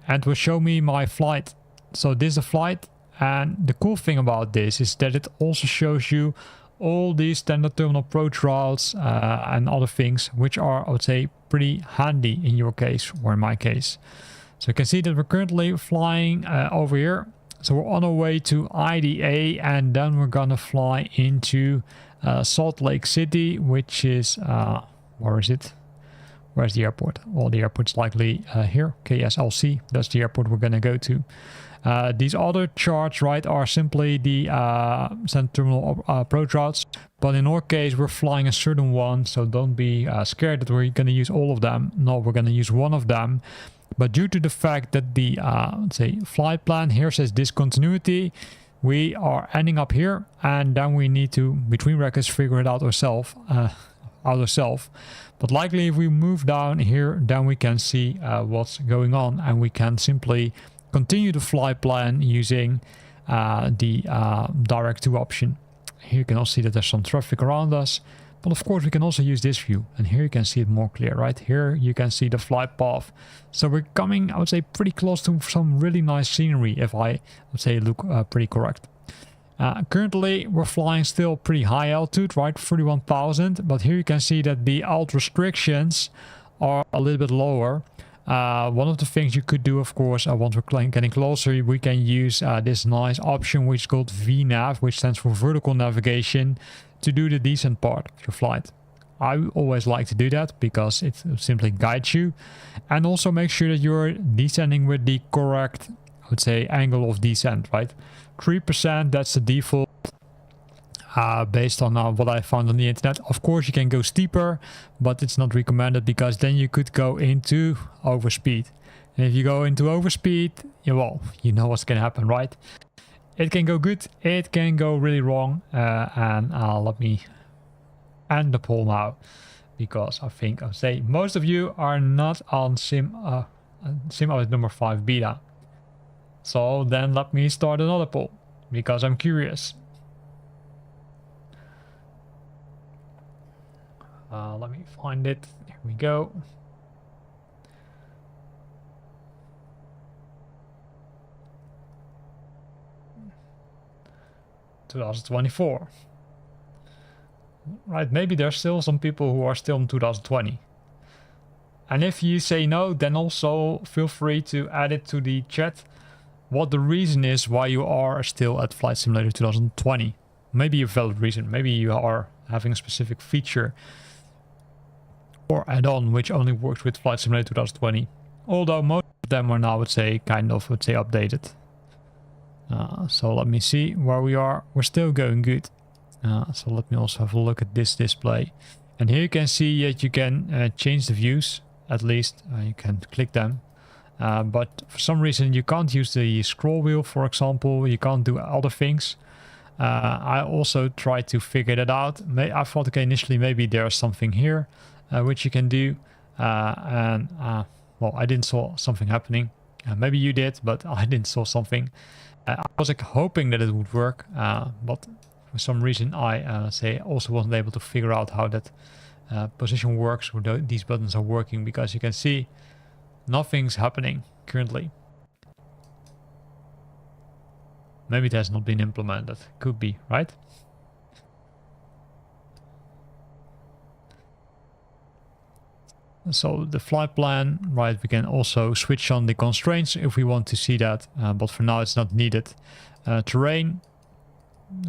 Speaker 1: it will show me my flight. So this is a flight. And the cool thing about this is that it also shows you all these standard terminal approach routes and other things, which are, I would say, pretty handy in your case, or in my case. So you can see that we're currently flying over here. So we're on our way to IDA, and then we're gonna fly into Salt Lake City, which is, where is it? Where's the airport? Well, the airport's likely here, KSLC. That's the airport we're gonna go to. These other charts, right, are simply the standard terminal approach routes. But in our case, we're flying a certain one, so don't be scared that we're going to use all of them. No, we're going to use one of them. But due to the fact that the, let's say, flight plan here says discontinuity, we are ending up here, and then we need to, between brackets, figure it out ourselves. But likely if we move down here, then we can see what's going on, and we can simply continue the flight plan using the direct to option. Here you can also see that there's some traffic around us, but of course we can also use this view, and here you can see it more clear. Right here you can see the flight path. So we're coming, I would say, pretty close to some really nice scenery, if I would say look pretty correct. Currently we're flying still pretty high altitude, right, 31,000, but here you can see that the alt restrictions are a little bit lower. One of the things you could do, of course, once we're getting closer, we can use this nice option which is called VNav, which stands for vertical navigation, to do the descent part of your flight. I always like to do that because it simply guides you, and also make sure that you're descending with the correct, I would say, angle of descent, right? 3%, that's the default. Based on what I found on the internet. Of course you can go steeper, but it's not recommended, because then you could go into overspeed, and if you go into overspeed, well, you know what's gonna happen, right? It can go good, it can go really wrong, and let me end the poll now, because I think I'll say most of you are not on sim audit number 5 beta. So then let me start another poll, because I'm curious. Let me find it. Here we go. (2024). Right, maybe there's still some people who are still in 2020. And if you say no, then also feel free to add it to the chat what the reason is why you are still at Flight Simulator 2020. Maybe a valid reason. Maybe you are having a specific feature or add-on which only works with Flight Simulator 2020. Although most of them are now, I would say, updated. So let me see where we are. We're still going good. So let me also have a look at this display. And here you can see that you can change the views. At least you can click them. But for some reason you can't use the scroll wheel, for example. You can't do other things. I also tried to figure that out. I thought, okay, initially maybe there's something here which you can do, well, I didn't saw something happening. Maybe you did, but I didn't saw something. I was like hoping that it would work, but for some reason I also wasn't able to figure out how that position works, or these buttons are working, because you can see nothing's happening currently. Maybe it has not been implemented. Could be, right? So the flight plan, right, we can also switch on the constraints if we want to see that, but for now it's not needed. Terrain,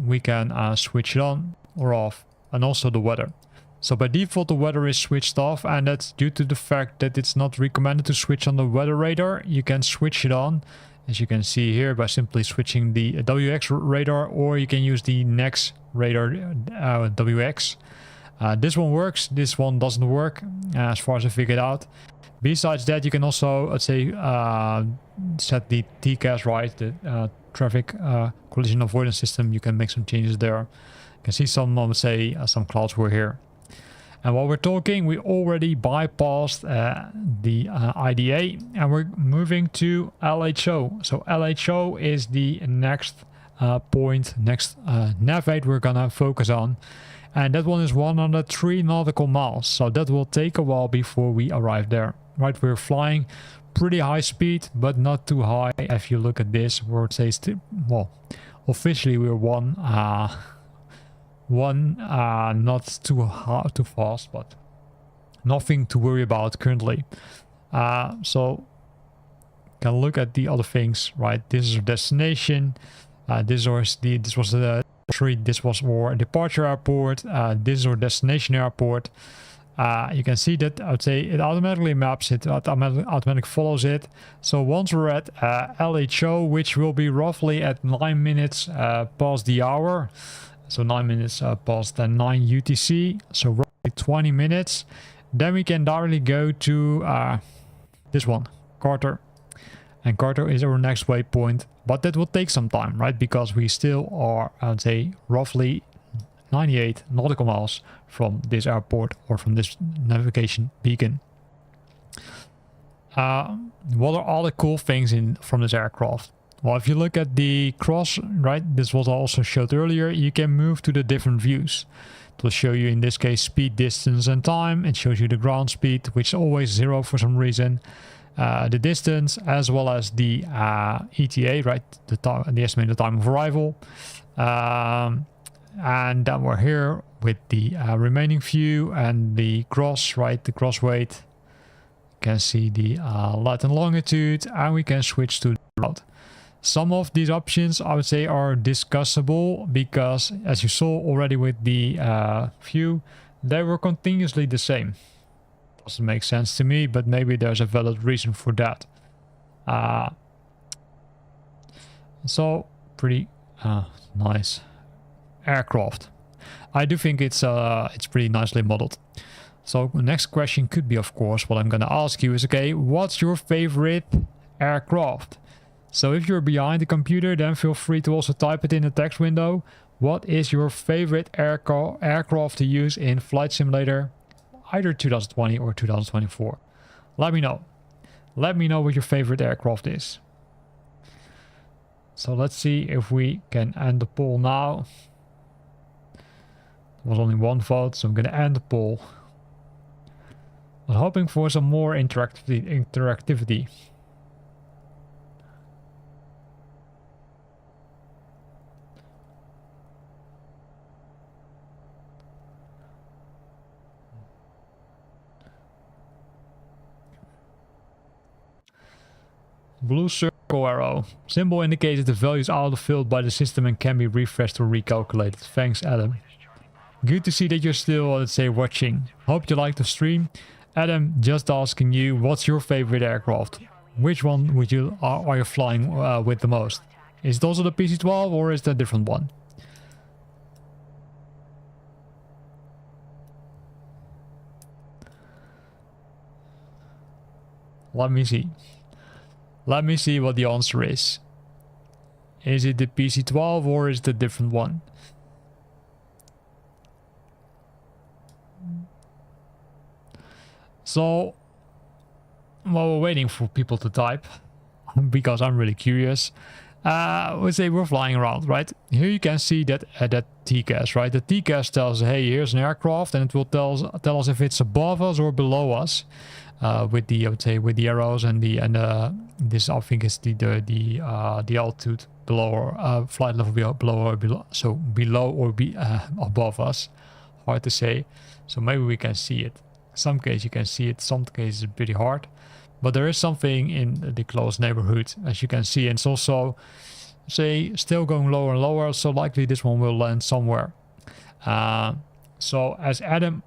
Speaker 1: we can switch it on or off, and also the weather. So by default the weather is switched off, and that's due to the fact that it's not recommended to switch on the weather radar. You can switch it on, as you can see here, by simply switching the WX radar, or you can use the next radar WX. This one works, this one doesn't work, as far as I figured out. Besides that, you can also, let's say, set the TCAS right, the traffic collision avoidance system. You can make some changes there. You can see some, let's say, some clouds were here. And while we're talking, we already bypassed the IDA, and we're moving to LHO. So LHO is the next point, next nav we're gonna focus on. And that one is 103 nautical miles. So that will take a while before we arrive there. Right, we're flying pretty high speed, but not too high. If you look at this, where it says, well, officially we're one not too fast, but nothing to worry about currently. So can look at the other things, right? This is our destination. This was our departure airport. This is our destination airport. You can see that, I would say, it automatically maps it, automatically follows it. So once we're at LHO, which will be roughly at 9 minutes past the hour, so 9 minutes past 9 UTC, so roughly 20 minutes, then we can directly go to this one, Carter. And Carter is our next waypoint, but that will take some time, right? Because we still are, I would say, roughly 98 nautical miles from this airport, or from this navigation beacon. What are all the cool things from this aircraft? Well, if you look at the cross, right, this was also showed earlier, you can move to the different views. It will show you, in this case, speed, distance, and time. It shows you the ground speed, which is always 0 for some reason. The distance, as well as the ETA, right, the estimated time of arrival. And then we're here with the remaining view and the cross, right, the cross weight. You can see the lat and longitude, and we can switch to the route. Some of these options, I would say, are discussable, because as you saw already with the view, they were continuously the same. Doesn't make sense to me, but maybe there's a valid reason for that. So pretty nice aircraft. I do think it's pretty nicely modeled. So the next question could be, of course, what I'm going to ask you is, okay, what's your favorite aircraft? So if you're behind the computer, then feel free to also type it in the text window. What is your favorite aircraft to use in Flight Simulator, either 2020 or 2024? Let me know. Let me know what your favorite aircraft is. So let's see if we can end the poll now. There was only one vote, so I'm going to end the poll. I was hoping for some more interactivity. Blue circle arrow. Symbol indicates that the value is auto-filled by the system and can be refreshed or recalculated. Thanks, Adam. Good to see that you're still, let's say, watching. Hope you like the stream. Adam, just asking you, what's your favorite aircraft? Which one would you are you flying with the most? Is it also the PC-12 or is that a different one? Let me see. Let me see what the answer is. Is it the PC-12 or is it a different one? So, while we're waiting for people to type, because I'm really curious, let's say we're flying around, right? Here you can see that that TCAS, right? The TCAS tells, hey, here's an aircraft, and it will tell us if it's above us or below us, with the, I would say, with the arrows and this, I think is the altitude below, or flight level below or below, so below or above us. Hard to say. So maybe we can see it. Some cases you can see it, some cases it's pretty hard. But there is something in the close neighborhood, as you can see. And it's also, say, still going lower and lower. So likely this one will land somewhere. So as Adam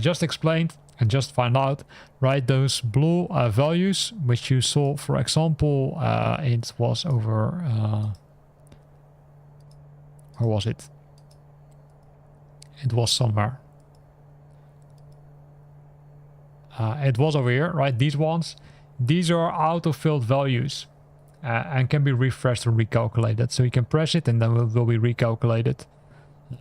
Speaker 1: just explained and just found out, right, those blue values, which you saw, for example, it was over... where was it? It was somewhere. It was over here, right? These ones. These are auto-filled values and can be refreshed or recalculated. So you can press it and then it will be recalculated.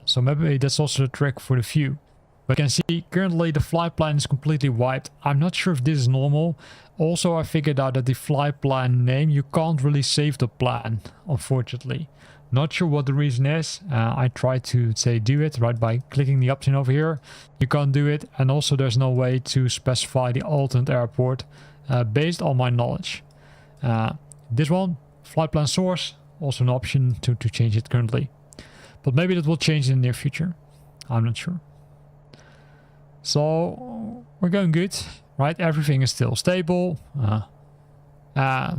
Speaker 1: So maybe that's also a trick for the view. But you can see currently the flight plan is completely wiped. I'm not sure if this is normal. Also, I figured out that the flight plan name, you can't really save the plan, unfortunately. Not sure what the reason is. I tried to, say, do it right by clicking the option over here. You can't do it. And also there's no way to specify the alternate airport based on my knowledge. This one, flight plan source, also an option to change it currently. But maybe that will change in the near future. I'm not sure. So we're going good, right? Everything is still stable.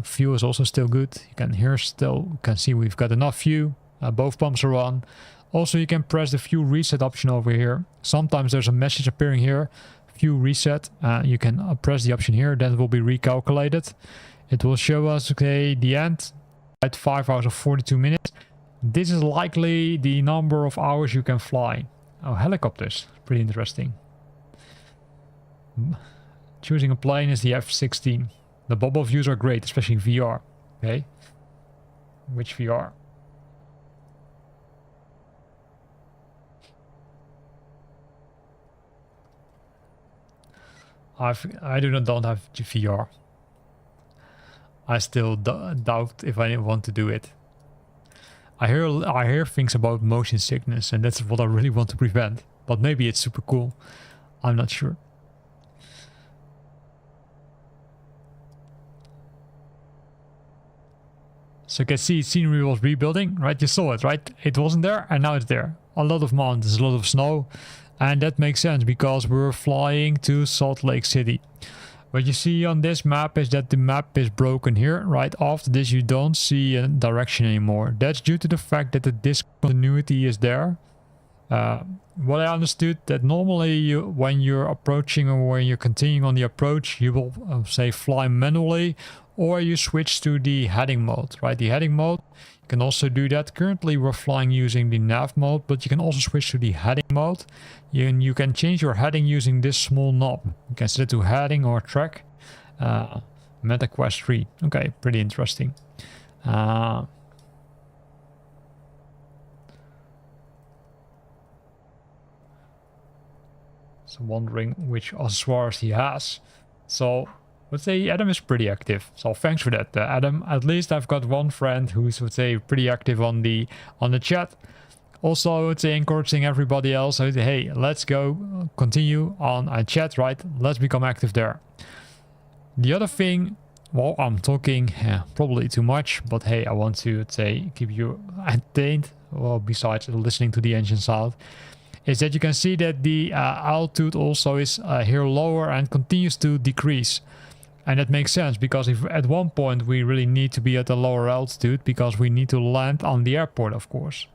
Speaker 1: Fuel is also still good. You can here still, you can see we've got enough fuel. Both pumps are on. Also, you can press the fuel reset option over here. Sometimes there's a message appearing here. Fuel reset. You can press the option here. Then it will be recalculated. It will show us, okay, the end at 5 hours and 42 minutes. This is likely the number of hours you can fly. Oh, helicopters. Pretty interesting. Choosing a plane is the F-16. The bubble views are great, especially VR. Okay. Which VR? I don't have VR. I still doubt if I want to do it. I hear things about motion sickness, and that's what I really want to prevent. But maybe it's super cool. I'm not sure. So you can see scenery was rebuilding, right? You saw it, right? It wasn't there and now it's there. A lot of mountains, a lot of snow. And that makes sense because we're flying to Salt Lake City. What you see on this map is that the map is broken here, right? After this you don't see a direction anymore. That's due to the fact that the discontinuity is there. What I understood that normally when you're approaching or when you're continuing on the approach, you will say fly manually, or you switch to the heading mode, right? The heading mode, you can also do that. Currently we're flying using the nav mode, but you can also switch to the heading mode. You can change your heading using this small knob. You can set it to heading or track. MetaQuest 3. Okay, pretty interesting. So wondering which accessoires he has. So let's say Adam is pretty active. So thanks for that, Adam. At least I've got one friend who's, would say, pretty active on the chat. Also, I would say encouraging everybody else. I would say, hey, let's go continue on chat, right? Let's become active there. The other thing, well, I'm talking probably too much, but hey, I want to say keep you entertained. Well, besides listening to the engine sound, is that you can see that the altitude also is here lower and continues to decrease. And that makes sense because if at one point we really need to be at a lower altitude because we need to land on the airport, of course.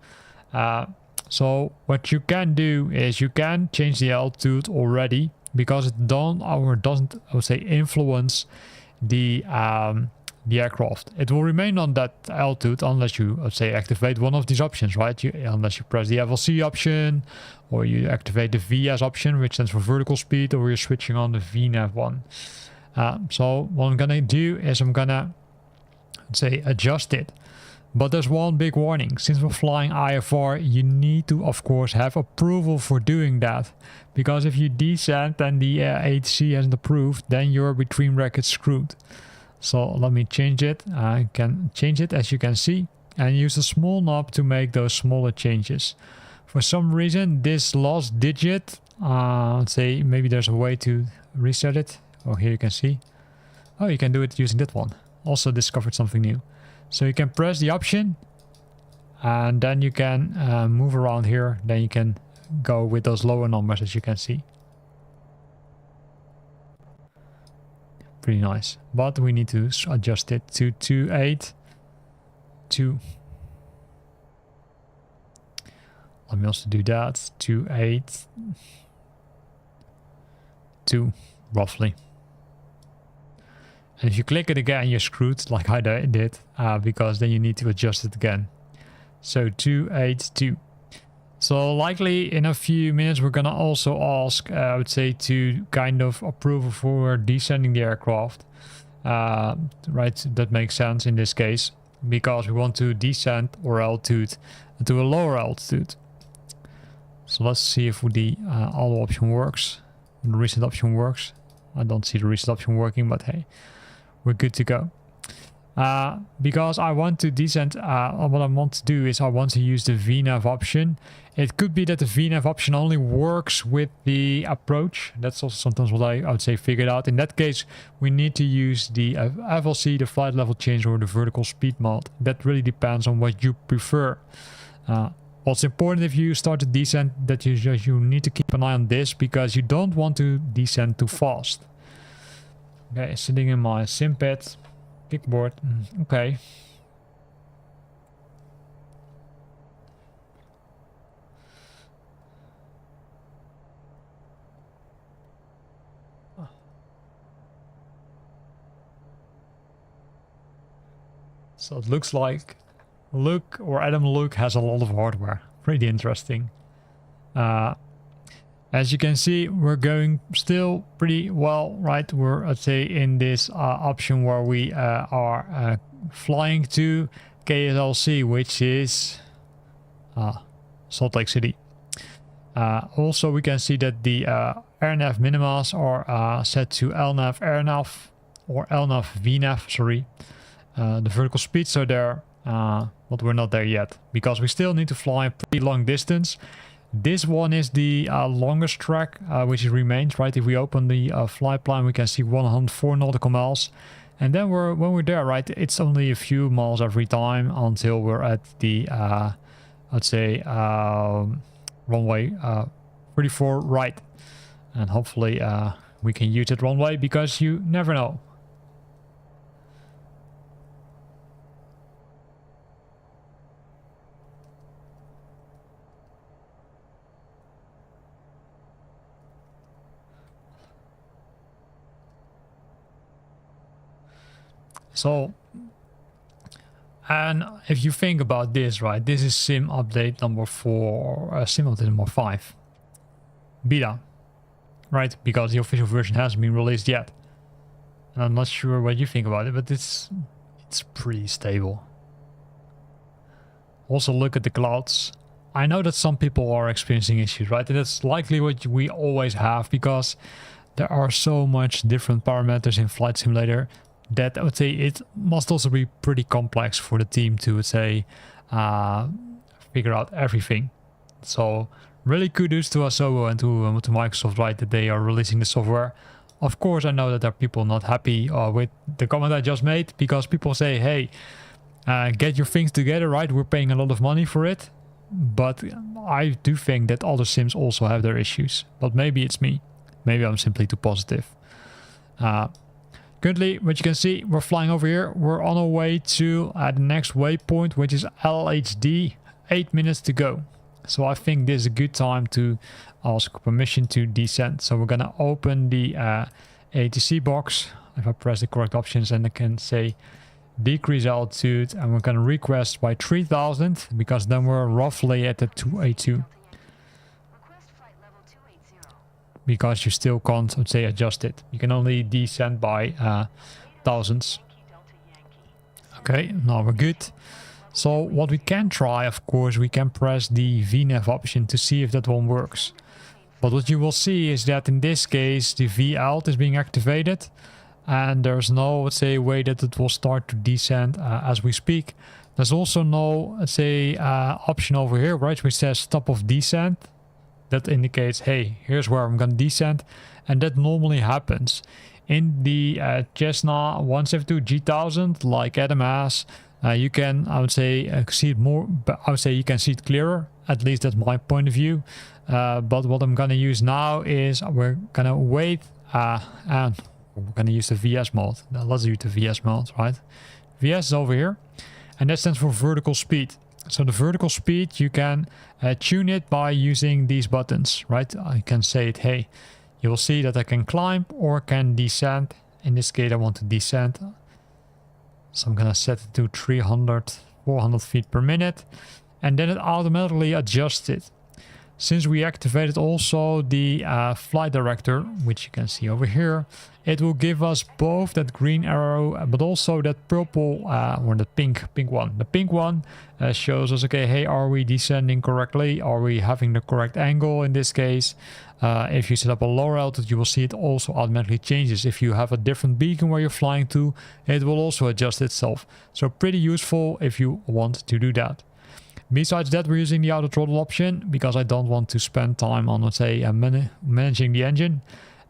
Speaker 1: So what you can do is you can change the altitude already because it doesn't, I would say, influence the aircraft. It will remain on that altitude unless you, let's say, activate one of these options, right? Unless you press the FLC option or you activate the VS option, which stands for vertical speed, or you're switching on the VNAV one. So what I'm gonna do is I'm gonna, let's say, adjust it. But there's one big warning. Since we're flying IFR, you need to, of course, have approval for doing that. Because if you descend and the ATC hasn't approved, then you're between brackets screwed. So let me change it. I can change it, as you can see. and use the small knob to make those smaller changes. For some reason, this last digit, let's say maybe there's a way to reset it. Oh, here you can see. Oh, you can do it using that one. Also discovered something new. So you can press the option and then you can move around here. Then you can go with those lower numbers, as you can see. Pretty nice. But we need to adjust it to 282. Let me also do that. 282 roughly. And if you click it again, you're screwed, like I did, because then you need to adjust it again. So 282. So likely in a few minutes we're gonna also ask, I would say, to kind of approval for descending the aircraft. Right, that makes sense in this case, because we want to descend our altitude to a lower altitude. So let's see if the auto option works, the recent option works. I don't see the recent option working, but hey, we're good to go. Because I want to descend, what I want to do is I want to use the VNAV option. It could be that the VNAV option only works with the approach. That's also sometimes what I would say figured out. In that case, we need to use the FLC, the flight level change, or the vertical speed mode. That really depends on what you prefer. What's important if you start to descend, that you need to keep an eye on this, because you don't want to descend too fast. Okay, sitting in my simped kickboard. Okay. So it looks like Luke, or Adam Luke, has a lot of hardware. Pretty interesting. As you can see, we're going still pretty well, right? We're, let's say, in this option where we are flying to KSLC, which is Salt Lake City. Also, we can see that the airnav minimas are set to LNAV airnav, or LNAV VNAV, sorry. The vertical speeds are there, but we're not there yet, because we still need to fly a pretty long distance. This one is the longest track, which remains, right? If we open the flight plan, we can see 104 nautical miles. And then when we're there, right, it's only a few miles every time until we're at the, let's say, runway 34 right. And hopefully we can use that runway, because you never know. So, and if you think about this, right, this is sim update number 4, sim update number 5, beta, right, because the official version hasn't been released yet. And I'm not sure what you think about it, but it's pretty stable. Also, look at the clouds. I know that some people are experiencing issues, right, and that's likely what we always have, because there are so much different parameters in Flight Simulator that I would say it must also be pretty complex for the team to say figure out everything. So really kudos to Asobo and to Microsoft, right, that they are releasing the software. Of course, I know that there are people not happy with the comment I just made, because people say, hey, get your things together, right? We're paying a lot of money for it. But I do think that other sims also have their issues. But maybe it's me. Maybe I'm simply too positive. Currently, what you can see, we're flying over here. We're on our way to the next waypoint, which is LHD. 8 minutes to go. So I think this is a good time to ask permission to descend. So we're going to open the ATC box. If I press the correct options, and I can say decrease altitude, and we're going to request by 3000, because then we're roughly at the 282. Because you still can't, let's say, adjust it. You can only descend by thousands. Okay, now we're good. So what we can try, of course, we can press the VNAV option to see if that one works. But what you will see is that in this case, the VALT is being activated. And there's no, let's say, way that it will start to descend as we speak. There's also no, let's say, option over here, right, which says stop of descent. That indicates, hey, here's where I'm going to descend. And that normally happens. In the Cessna 172 G1000, like Adam has, you can, I would say, see it more, but I would say you can see it clearer. At least that's my point of view. But what I'm going to use now is we're going to wait and we're going to use the VS mode. Now let's use the VS mode, right? VS is over here. And that stands for vertical speed. So the vertical speed, you can tune it by using these buttons, right? I can say it, hey, you will see that I can climb or can descend. In this case, I want to descend. So I'm going to set it to 300, 400 feet per minute. And then it automatically adjusts it. Since we activated also the flight director, which you can see over here, it will give us both that green arrow, but also that purple or the pink one. The pink one shows us, okay, hey, are we descending correctly? Are we having the correct angle in this case? If you set up a lower altitude, you will see it also automatically changes. If you have a different beacon where you're flying to, it will also adjust itself. So pretty useful if you want to do that. Besides that, we're using the auto throttle option because I don't want to spend time on, let's say, managing the engine.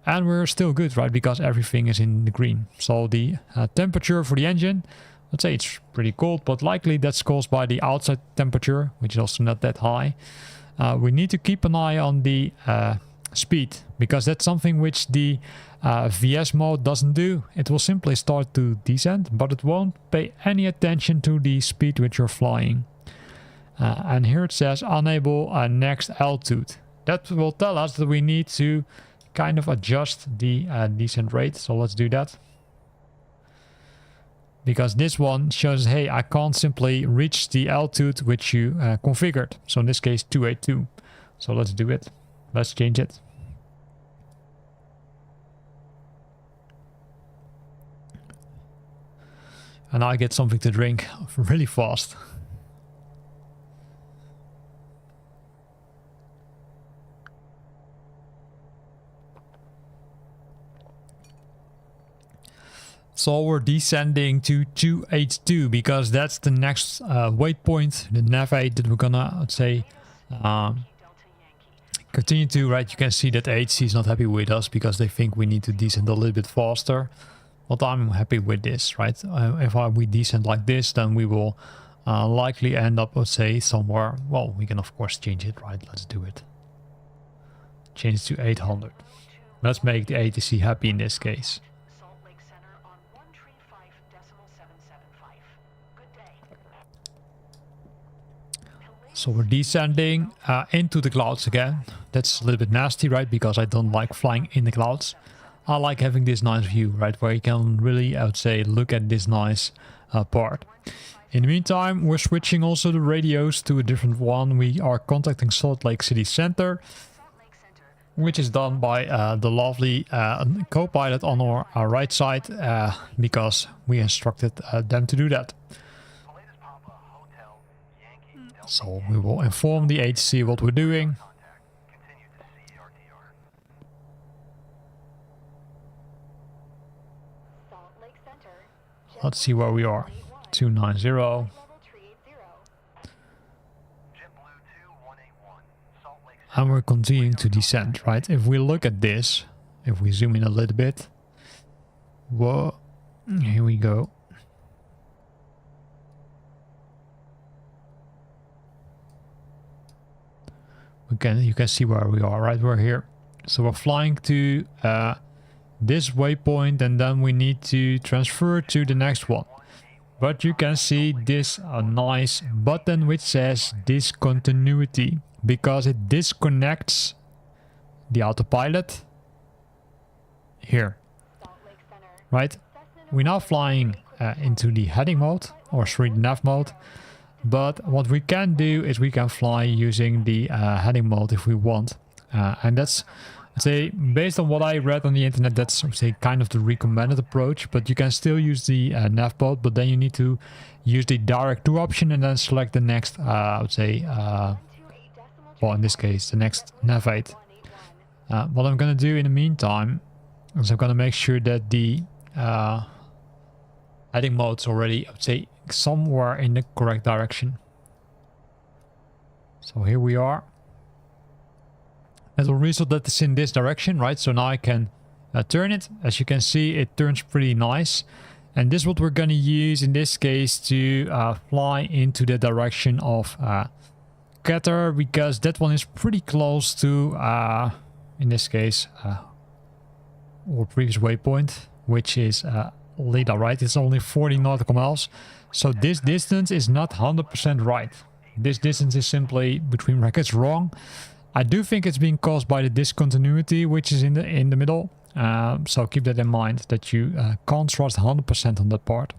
Speaker 1: And we're still good, right? Because everything is in the green. So the temperature for the engine, let's say it's pretty cold, but likely that's caused by the outside temperature, which is also not that high. We need to keep an eye on the speed because that's something which the VS mode doesn't do. It will simply start to descend, but it won't pay any attention to the speed which you're flying. And here it says enable next altitude. That will tell us that we need to kind of adjust the descent rate. So let's do that. Because this one shows, hey, I can't simply reach the altitude which you configured. So in this case, 282. So let's do it. Let's change it. And I get something to drink really fast. So we're descending to 282 because that's the next waypoint, the nav 8 that we're gonna, let's say, continue to, right? You can see that HC is not happy with us because they think we need to descend a little bit faster. But I'm happy with this, right? If we descend like this, then we will likely end up, let's say, somewhere. Well, we can of course change it, right? Let's do it. Change to 800. Let's make the ATC happy in this case. So we're descending into the clouds again. That's a little bit nasty, right? Because I don't like flying in the clouds. I like having this nice view, right? Where you can really, I would say, look at this nice part. In the meantime, we're switching also the radios to a different one. We are contacting Salt Lake City Center, which is done by the lovely co-pilot on our right side because we instructed them to do that. So we will inform the HC what we're doing. Let's see where we are. 290. And we're continuing to descend, right? If we look at this, if we zoom in a little bit. Whoa, here we go. You can see where we are, right? We're here. So we're flying to this waypoint and then we need to transfer to the next one. But you can see this nice button which says discontinuity because it disconnects the autopilot here, right? We're now flying into the heading mode or sorry, nav mode. But what we can do is we can fly using the heading mode if we want. And that's, let's say, based on what I read on the internet, that's, let's say, kind of the recommended approach. But you can still use the nav mode, but then you need to use the direct to option and then select the next, I would say, well, in this case, the next nav 8. What I'm going to do in the meantime is I'm going to make sure that the heading mode's already, I would say, somewhere in the correct direction. So here we are. It will result that it's in this direction, right? So now I can turn it. As you can see, it turns pretty nice. And this is what we're going to use in this case to fly into the direction of Qatar, because that one is pretty close to, in this case, our previous waypoint, which is Lida, right? It's only 40 nautical miles. So this distance is not 100% right. This distance is simply, between brackets, wrong. I do think it's being caused by the discontinuity, which is in the middle. So keep that in mind, that you can't trust 100% on that part.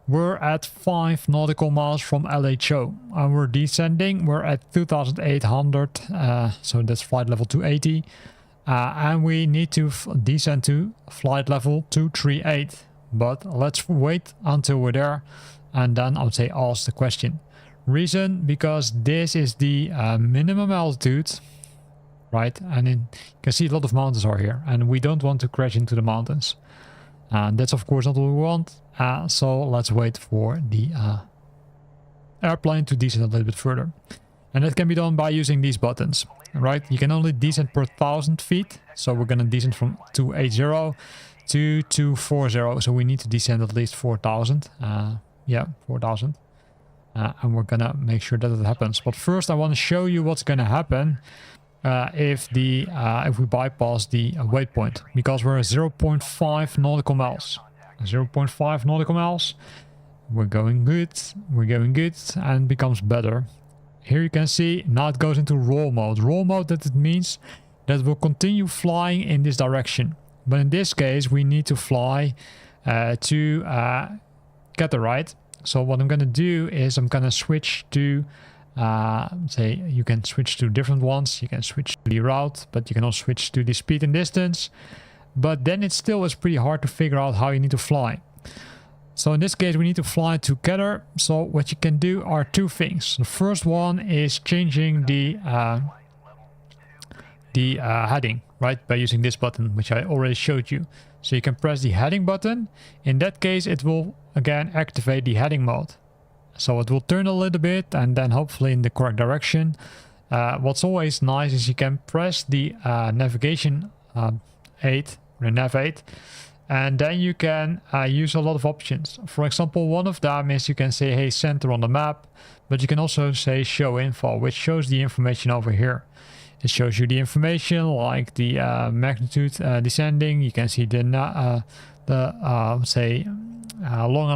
Speaker 1: We're at 5 nautical miles from LHO and we're descending. We're at 2,800, so that's flight level 280. And we need to descend to flight level 238. But let's wait until we're there and then I would say ask the question. Reason, because this is the minimum altitude, right? And you can see a lot of mountains are here and we don't want to crash into the mountains. And that's of course not what we want. So let's wait for the airplane to descend a little bit further. And that can be done by using these buttons, right? You can only descend per 1,000 feet. So we're going to descend from 280 to 240. So we need to descend at least 4,000. Yeah, 4,000. And we're gonna make sure that it happens. But first I want to show you what's gonna happen if we bypass the waypoint, because we're at 0.5 nautical miles. 0.5 nautical miles. We're going good, and becomes better. Here you can see now it goes into roll mode. Roll mode, that it means that we'll continue flying in this direction. But in this case we need to fly to Qatar, right? So what I'm going to do is I'm going to switch to, say, you can switch to different ones. You can switch to the route, but you can also switch to the speed and distance. But then it still is pretty hard to figure out how you need to fly. So in this case, we need to fly to Qatar. So what you can do are two things. The first one is changing the heading, right? By using this button, which I already showed you. So you can press the heading button. In that case, it will again activate the heading mode. So it will turn a little bit and then hopefully in the correct direction. What's always nice is you can press the navigation 8, the nav 8, and then you can use a lot of options. For example, one of them is you can say, hey, center on the map, but you can also say show info, which shows the information over here. It shows you the information like the magnitude descending. You can see the long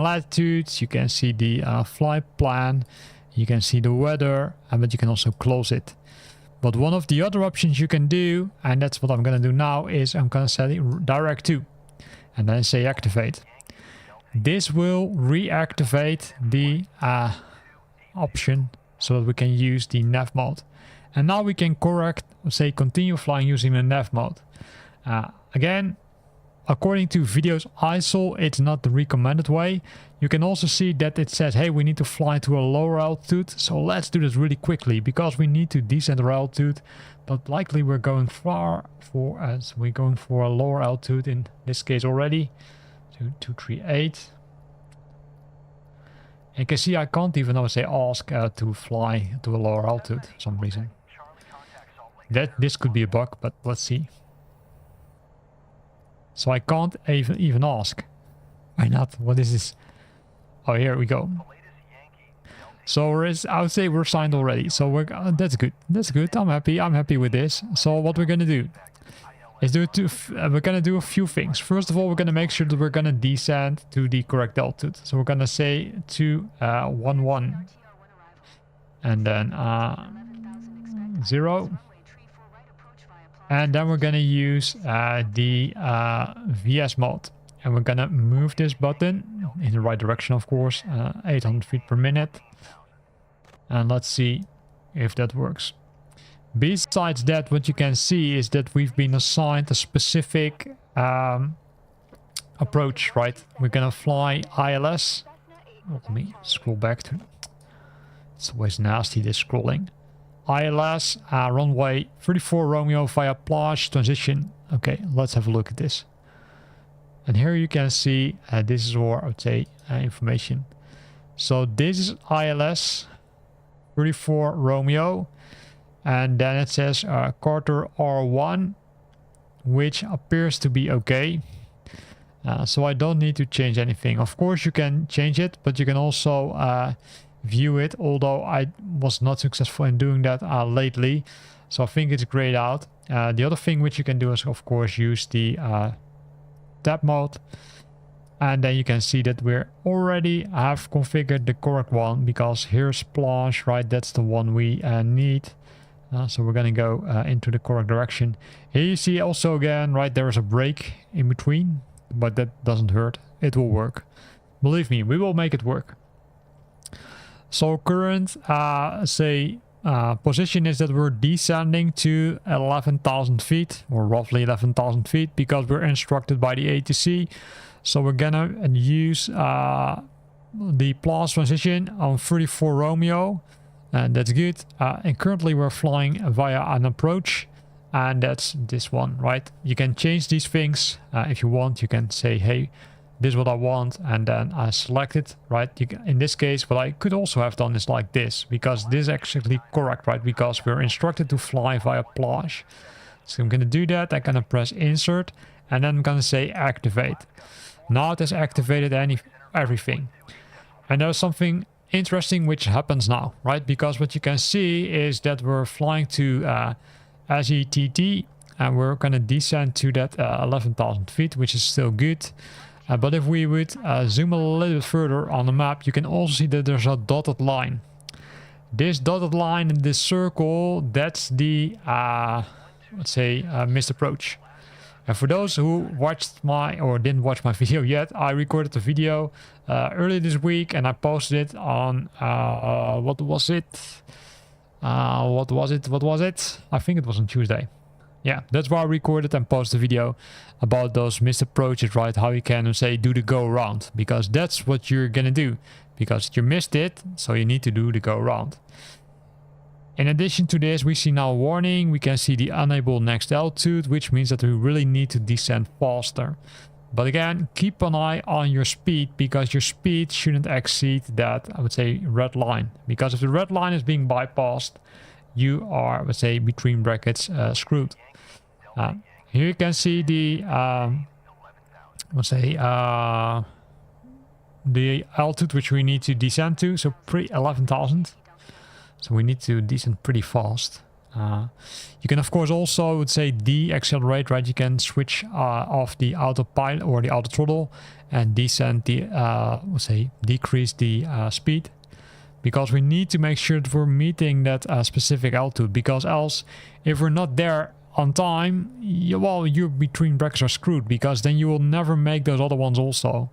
Speaker 1: latitudes. You can see the flight plan. You can see the weather, but you can also close it. But one of the other options you can do, and that's what I'm going to do now, is I'm going to set it direct to, and then say activate. This will reactivate the option so that we can use the nav mode. And now we can continue flying using the nav mode. Again, according to videos I saw, it's not the recommended way. You can also see that it says, hey, we need to fly to a lower altitude. So let's do this really quickly because we need to descend our altitude. But likely we're going we're going for a lower altitude in this case already. 238. And you can see I can't even ask to fly to a lower altitude for some reason. This could be a bug, but let's see. So I can't even ask. Why not? What is this? Oh, here we go. So I would say we're signed already. So that's good. That's good. I'm happy with this. So what we're gonna do is we're gonna do a few things. First of all, we're gonna make sure that we're gonna descend to the correct altitude. So we're gonna say 211 and then 0. And then we're gonna use the VS mode, and we're gonna move this button in the right direction, of course, 800 feet per minute. And let's see if that works. Besides that, what you can see is that we've been assigned a specific approach, right? We're gonna fly ILS. Let me scroll back to. It's always nasty, this scrolling. ILS, runway 34 Romeo via plage transition. Okay, let's have a look at this. And here you can see this is our, I would say, information. So this is ILS 34 Romeo, and then it says Carter R1, which appears to be okay. So I don't need to change anything. Of course you can change it, but you can also view it, although I was not successful in doing that lately. So I think it's grayed out. The other thing which you can do is of course use the tab mode, and then you can see that we already have configured the correct one, because here's plage, right? That's the one we need. So we're gonna go into the correct direction. Here you see also again, right, there is a break in between, but that doesn't hurt. It will work. Believe me, we will make it work. So current position is that we're descending to 11,000 feet, or roughly 11,000 feet, because we're instructed by the ATC. So we're gonna use the plus transition on 34 Romeo, and that's good. And currently we're flying via an approach, and that's this one, right? You can change these things if you want. You can say, hey, this is what I want, and then I select it, right? In this case, what I could also have done is like this, because this is actually correct, right? Because we're instructed to fly via plage. So I'm gonna do that. I'm gonna press insert, and then I'm gonna say activate. Now it has activated everything. And there's something interesting which happens now, right? Because what you can see is that we're flying to SETT, and we're gonna descend to that 11,000 feet, which is still good. But if we would zoom a little bit further on the map, you can also see that there's a dotted line. This dotted line in this circle, that's the, let's say, missed approach. And for those who watched or didn't watch my video yet, I recorded the video earlier this week, and I posted it on, what was it? I think it was on Tuesday. Yeah, that's why I recorded and posted a video about those missed approaches, right? How you can, say, do the go around, because that's what you're gonna do, because you missed it, so you need to do the go around. In addition to this, we see now a warning. We can see the unable next altitude, which means that we really need to descend faster. But again, keep an eye on your speed, because your speed shouldn't exceed that, I would say, red line. Because if the red line is being bypassed, you are, let's say, between brackets, screwed. Here you can see the, let's say, the altitude which we need to descend to. So pre-11,000. So we need to descend pretty fast. You can of course also, would say, de-accelerate, right? You can switch off the autopilot or the auto throttle and descend the, let's say, decrease the speed. Because we need to make sure that we're meeting that specific altitude. Because else, if we're not there on time, well, your between brackets are screwed, because then you will never make those other ones also.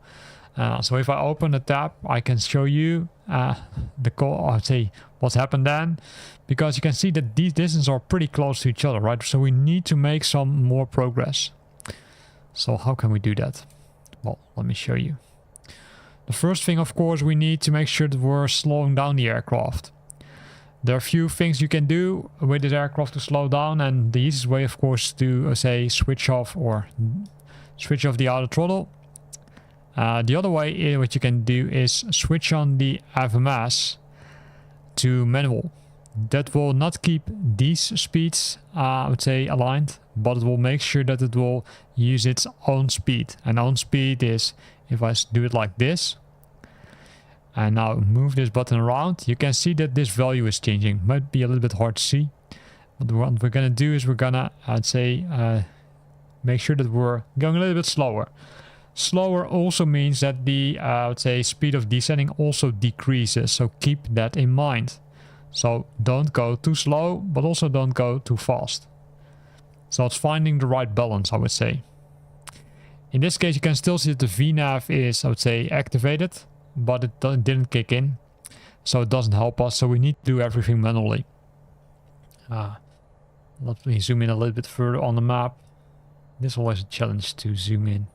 Speaker 1: So if I open the tab, I can show you the call, I'd say, what's happened then, because you can see that these distances are pretty close to each other, right? So we need to make some more progress. So how can we do that? Well, let me show you. The first thing, of course, we need to make sure that we're slowing down the aircraft. There are a few things you can do with this aircraft to slow down, and the easiest way, of course, to say switch off the auto throttle. The other way, what you can do is switch on the FMS to manual. That will not keep these speeds, I would say, aligned, but it will make sure that it will use its own speed. And own speed is, if I do it like this, and now move this button around, you can see that this value is changing. Might be a little bit hard to see. But what we're gonna do is we're gonna, I'd say, make sure that we're going a little bit slower. Slower also means that the, I would say, speed of descending also decreases. So keep that in mind. So don't go too slow, but also don't go too fast. So it's finding the right balance, I would say. In this case, you can still see that the VNAV is, I would say, activated, but it didn't kick in. So it doesn't help us. So we need to do everything manually. Let me zoom in a little bit further on the map. This is always a challenge to zoom in.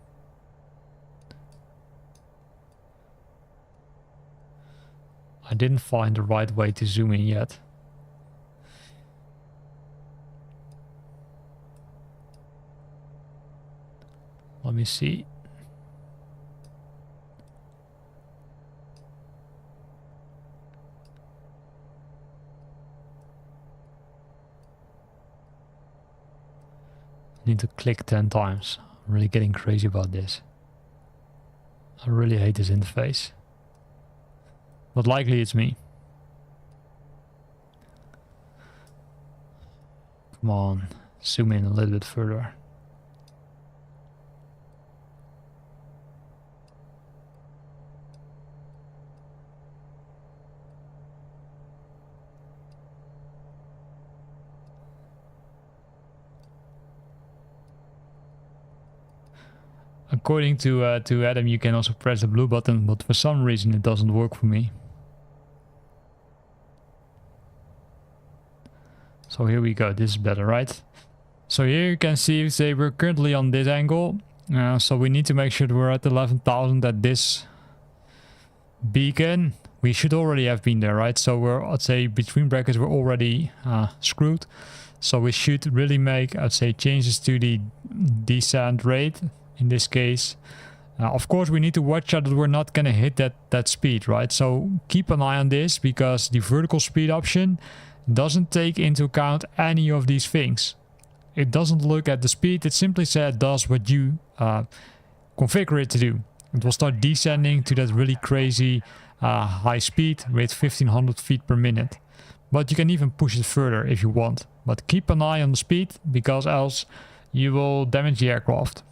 Speaker 1: I didn't find the right way to zoom in yet. Let me see. need to click 10 times. I'm really getting crazy about this. I really hate this interface. But likely it's me. Come on, zoom in a little bit further. According to Adam, you can also press the blue button, but for some reason it doesn't work for me. So here we go. This is better, right? So here you can see, say we're currently on this angle. So we need to make sure that we're at 11,000 at this beacon. We should already have been there, right? So we're, I'd say, between brackets, we're already screwed. So we should really make, I'd say, changes to the descent rate. In this case, of course, we need to watch out that we're not going to hit that speed, right? So keep an eye on this, because the vertical speed option doesn't take into account any of these things. It doesn't look at the speed. It simply does what you configure it to do. It will start descending to that really crazy high speed with 1500 feet per minute. But you can even push it further if you want. But keep an eye on the speed, because else you will damage the aircraft.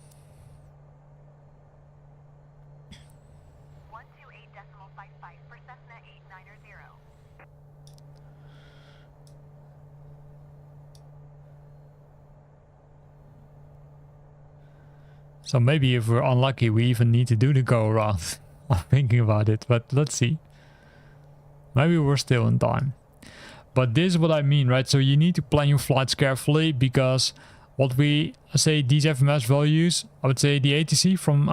Speaker 1: So maybe if we're unlucky, we even need to do the go around. I'm thinking about it, but let's see. Maybe we're still in time. But this is what I mean, right? So you need to plan your flights carefully, because what we say, these FMS values, I would say the ATC from,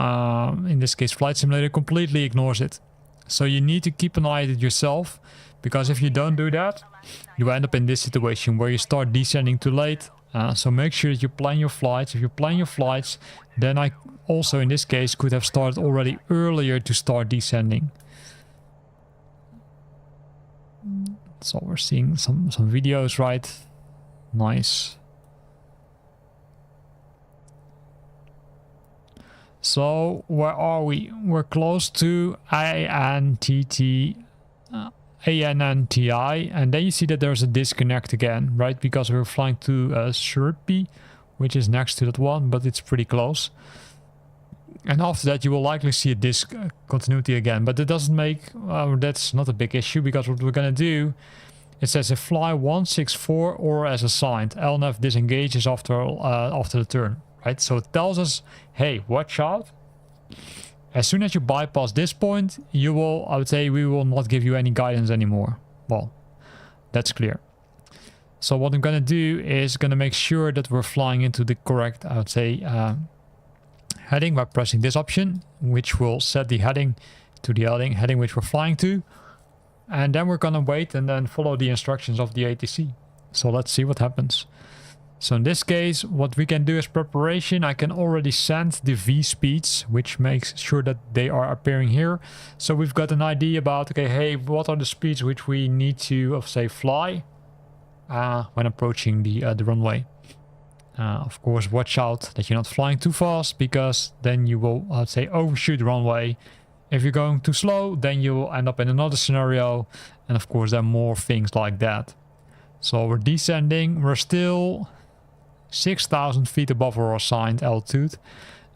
Speaker 1: in this case, Flight Simulator completely ignores it. So you need to keep an eye on it yourself, because if you don't do that, you end up in this situation where you start descending too late. So make sure that you plan your flights. If you plan your flights, then I also in this case could have started already earlier to start descending. So we're seeing some videos, right? Nice. So where are we? We're close to ANNTI, and then you see that there's a disconnect again, right? Because we're flying to Sherpy, which is next to that one, but it's pretty close. And after that, you will likely see a discontinuity again, but it doesn't make, that's not a big issue, because what we're gonna do, it says if fly 164 or as assigned, LNAV disengages after the turn, right? So it tells us, hey, watch out. As soon as you bypass this point, you will, I would say, we will not give you any guidance anymore. Well, that's clear. So what I'm going to do is going to make sure that we're flying into the correct, I would say, heading by pressing this option, which will set the heading to the heading which we're flying to. And then we're going to wait and then follow the instructions of the ATC. So let's see what happens. So in this case, what we can do as preparation, I can already send the V speeds, which makes sure that they are appearing here. So we've got an idea about, okay, hey, what are the speeds which we need to, say, fly when approaching the runway. Of course, watch out that you're not flying too fast, because then you will, I'd say, overshoot the runway. If you're going too slow, then you will end up in another scenario. And of course, there are more things like that. So we're descending. We're still 6,000 feet above our assigned altitude.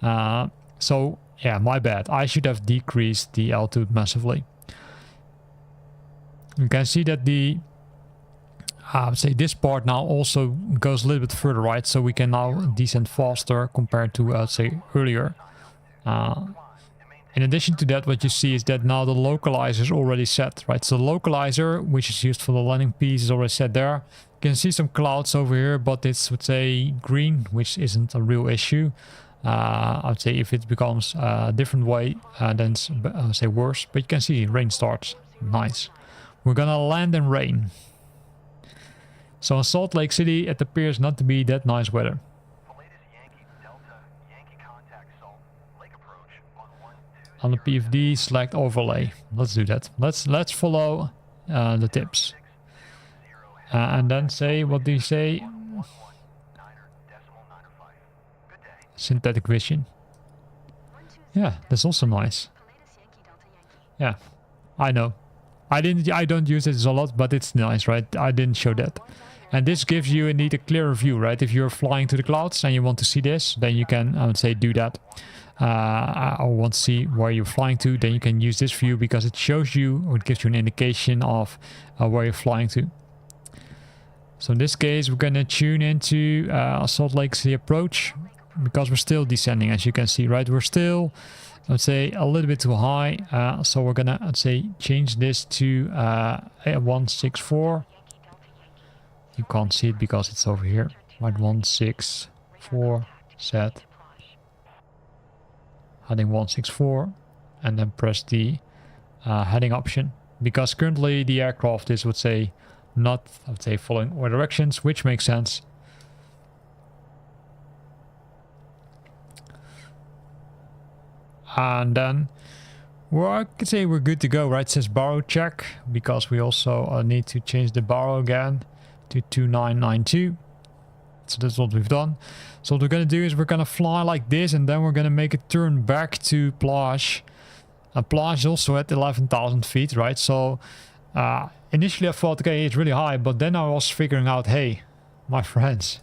Speaker 1: So yeah, my bad. I should have decreased the altitude massively. You can see that the I would say this part now also goes a little bit further right, so we can now descend faster compared to say earlier. In addition to that, what you see is that now the localizer is already set, right? So the localizer, which is used for the landing piece, is already set there. You can see some clouds over here, but it's, would say, green, which isn't a real issue. I would say if it becomes a different way, then it's, I would say, worse. But you can see rain starts. Nice. We're gonna land in rain. So in Salt Lake City, it appears not to be that nice weather. On the PFD, select overlay. Let's do that. Let's follow the tips. And then say, what do you say? synthetic vision. Yeah, that's also nice. Yeah, I know. I don't use it a lot, but it's nice, right? I didn't show that. And this gives you indeed a clearer view, right? If you're flying to the clouds and you want to see this, then you can, I would say, do that. Or want to see where you're flying to, then you can use this view because it shows you, or it gives you an indication of where you're flying to. So in this case, we're going to tune into Salt Lake City approach because we're still descending, as you can see, right? We're still, let's say, a little bit too high. So we're going to, let's say, change this to 164. You can't see it because it's over here. Right, 164 set. Heading 164. And then press the heading option. Because currently the aircraft is, would say, not, I would say, following all directions, which makes sense. And then I could say we're good to go, right? It says baro check, because we also need to change the baro again to 2992. So that's what we've done. So what we're going to do is we're going to fly like this, and then we're going to make a turn back to Plage. And Plage is also at 11,000 feet, right? So initially I thought, okay, it's really high, but then I was figuring out, hey, my friends,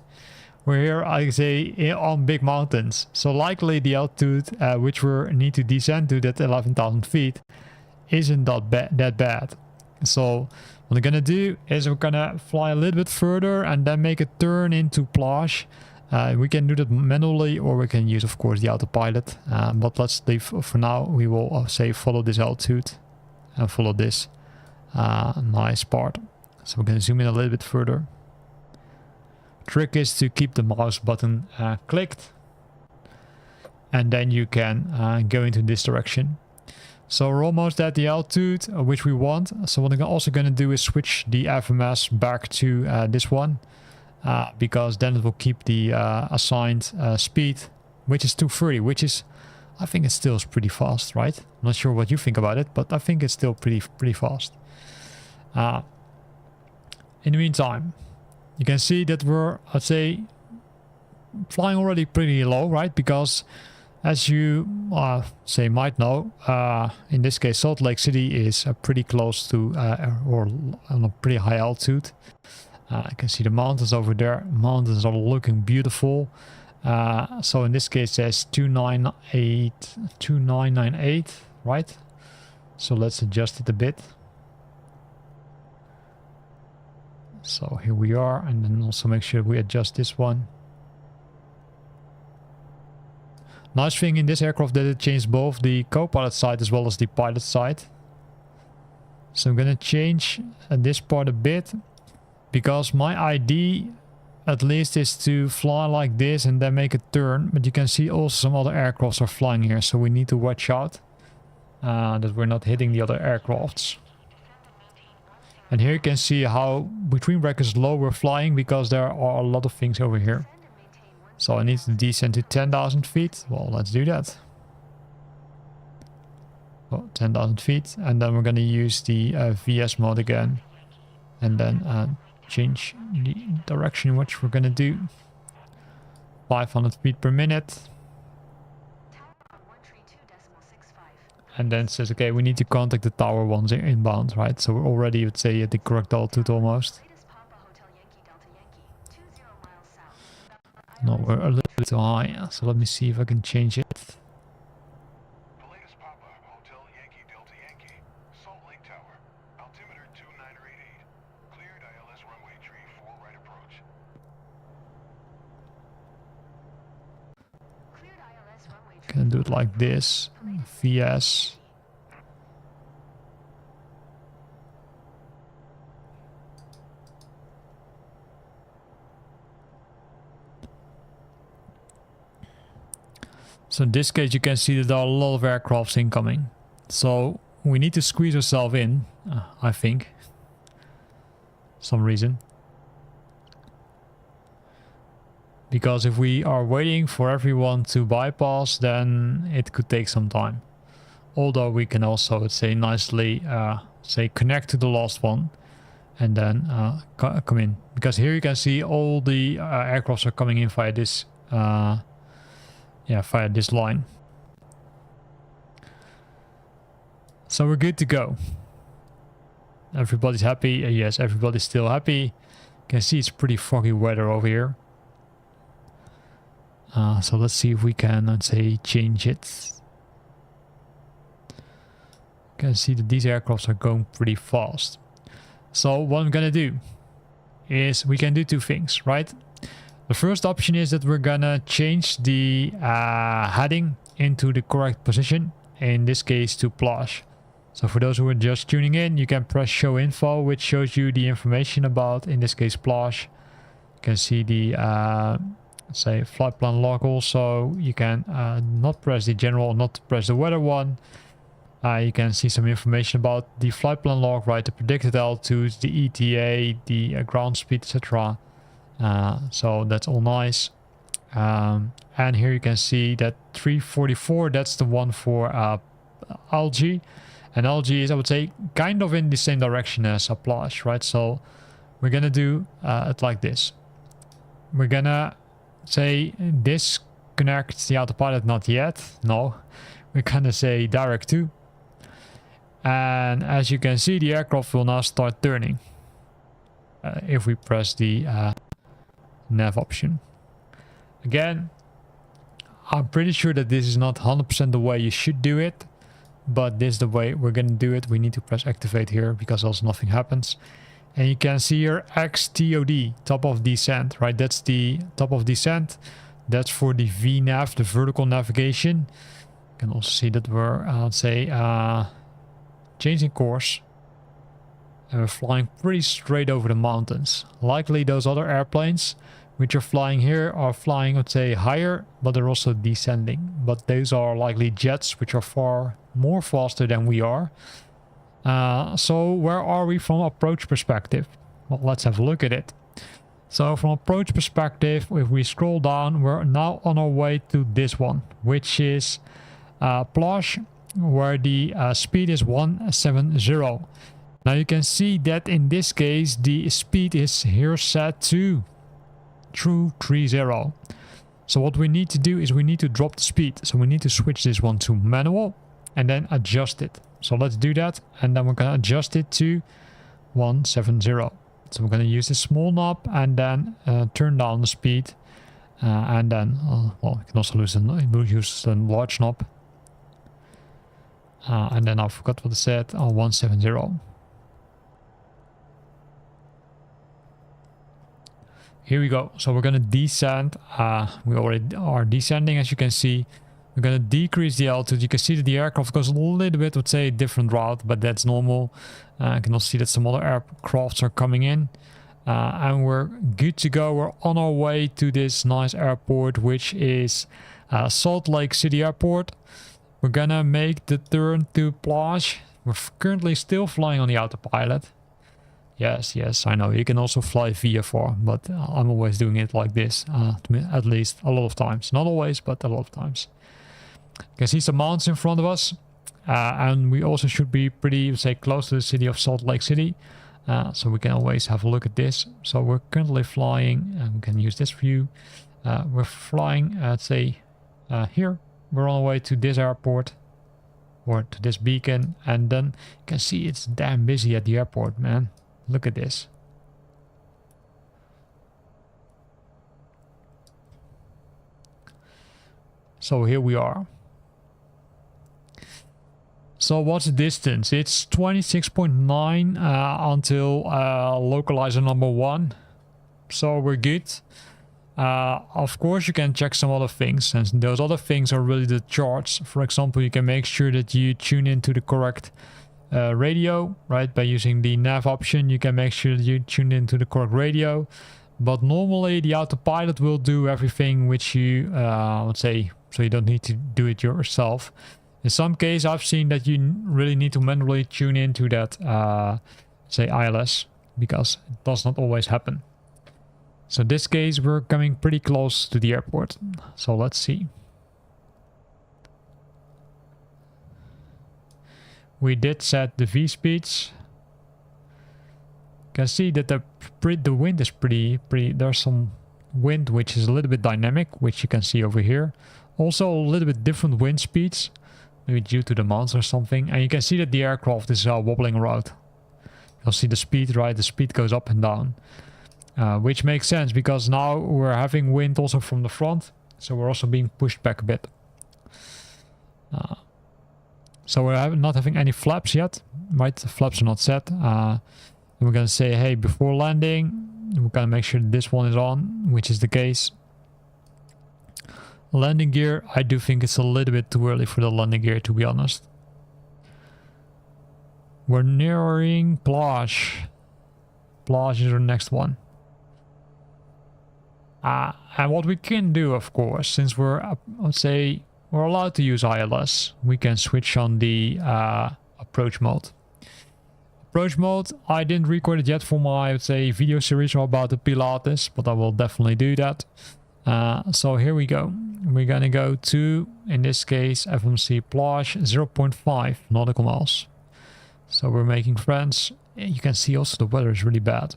Speaker 1: we're here, I say, on big mountains. So likely the altitude which we need to descend to, that 11,000 feet, isn't that bad. So what we're gonna do is we're gonna fly a little bit further and then make a turn into Plage. We can do that manually, or we can use, of course, the autopilot. But let's leave for now. We will say follow this altitude and follow this nice part. So we're gonna zoom in a little bit further. Trick is to keep the mouse button clicked, and then you can go into this direction. So we're almost at the altitude which we want. So what I'm also going to do is switch the FMS back to this one, because then it will keep the assigned speed, which is 230, which is, I think it still is pretty fast, right? I'm not sure what you think about it, but I think it's still pretty fast. In the meantime, you can see that we're, I'd say, flying already pretty low, right? Because as you say might know, in this case Salt Lake City is pretty close to or on a pretty high altitude. I can see the mountains over there. Mountains are looking beautiful. So in this case it says 2998, right? So let's adjust it a bit. So here we are, and then also make sure we adjust this one. Nice thing in this aircraft that it changed both the co-pilot side as well as the pilot side. So I'm gonna change this part a bit, because my idea at least is to fly like this and then make a turn. But you can see also some other aircrafts are flying here, so we need to watch out that we're not hitting the other aircrafts. And here you can see how between brackets low we're flying, because there are a lot of things over here. So I need to descend to 10,000 feet. Well, let's do that. Well, 10,000 feet. And then we're going to use the VS mode again. And then change the direction in which we're going to do. 500 feet per minute. And then it says, okay, we need to contact the tower once inbound, right? So we're already, let's say, at the correct altitude almost. No, we're a little bit too high. So let me see if I can change it. Can do it like this. VS. So in this case you can see that there are a lot of aircrafts incoming. So we need to squeeze ourselves in, I think. Some reason. Because if we are waiting for everyone to bypass, then it could take some time. Although we can also, let's say, nicely say connect to the last one and then come in. Because here you can see all the aircrafts are coming in via this yeah, via this line. So we're good to go. Everybody's happy. Yes, everybody's still happy. You can see it's pretty foggy weather over here. So let's see if we can, let's say, change it. You can see that these aircrafts are going pretty fast. So what I'm gonna do is we can do two things, right? The first option is that we're gonna change the heading into the correct position, in this case to Plush. So for those who are just tuning in, you can press show info, which shows you the information about, in this case, Plush. You can see the say flight plan log also. You can not press the general, not press the weather one. You can see some information about the flight plan log, right? The predicted altitudes, the ETA, the ground speed, etc. So that's all nice. And here you can see that 344, that's the one for algae. And algae is, I would say, kind of in the same direction as a Plush, right? So we're gonna do it like this. We're gonna say disconnect the autopilot, not yet. No, we're gonna say direct to. And as you can see, the aircraft will now start turning if we press the nav option. Again, I'm pretty sure that this is not 100% the way you should do it, but this is the way we're gonna do it. We need to press activate here because else nothing happens. And you can see here XTOD, top of descent, right? That's the top of descent. That's for the VNAV, the vertical navigation. You can also see that we're, let's say, changing course. And we're flying pretty straight over the mountains. Likely those other airplanes which are flying here are flying, let's say, higher, but they're also descending. But those are likely jets, which are far more faster than we are. So where are we from approach perspective? Well, let's have a look at it. So from approach perspective, if we scroll down, we're now on our way to this one, which is Plush, where the speed is 170. Now you can see that in this case, the speed is here set to 230. So what we need to do is we need to drop the speed. So we need to switch this one to manual and then adjust it. So let's do that, and then we're going to adjust it to 170. So we're going to use this small knob and then turn down the speed. And then, well, you can also use the large knob. And then I forgot what it said, 170. Here we go. So we're going to descend. We already are descending, as you can see. We're going to decrease the altitude. You can see that the aircraft goes a little bit, let's say, a different route, but that's normal. You can also see that some other aircrafts are coming in. And we're good to go. We're on our way to this nice airport, which is Salt Lake City Airport. We're going to make the turn to Plush. We're currently still flying on the autopilot. Yes, I know. You can also fly VFR, but I'm always doing it like this, at least a lot of times. Not always, but a lot of times. You can see some mountains in front of us, and we also should be pretty, say, close to the city of Salt Lake City, so we can always have a look at this. So we're currently flying, and we can use this view. We're flying, let's say, here. We're on our way to this airport, or to this beacon, and then you can see it's damn busy at the airport, man. Look at this. So here we are. So what's the distance? It's 26.9 until localizer number 1. So we're good. Of course, you can check some other things, and those other things are really the charts. For example, you can make sure that you tune into the correct radio, right? By using the nav option, you can make sure that you tune into the correct radio. But normally the autopilot will do everything which you, let's say, so you don't need to do it yourself. In some case, I've seen that you really need to manually tune into that, say, ILS, because it does not always happen. So in this case, we're coming pretty close to the airport. So let's see. We did set the V speeds. You can see that the wind is pretty. There's some wind which is a little bit dynamic, which you can see over here. Also a little bit different wind speeds, maybe due to the mountains or something. And you can see that the aircraft is wobbling around. You'll see the speed, right? The speed goes up and down. Which makes sense because now we're having wind also from the front. So we're also being pushed back a bit. So we're not having any flaps yet, right? The flaps are not set. We're going to say, hey, before landing, we're going to make sure that this one is on, which is the case. Landing gear, I do think it's a little bit too early for the landing gear, to be honest. We're nearing Plage. Plage is our next one. And what we can do, of course, since we're, let's say, we're allowed to use ILS, we can switch on the approach mode. Approach mode, I didn't record it yet for my, let's say, video series about the Pilatus, but I will definitely do that. So here we go. We're gonna go to, in this case, FMC Plage 0.5 nautical miles. So we're making friends. You can see also the weather is really bad.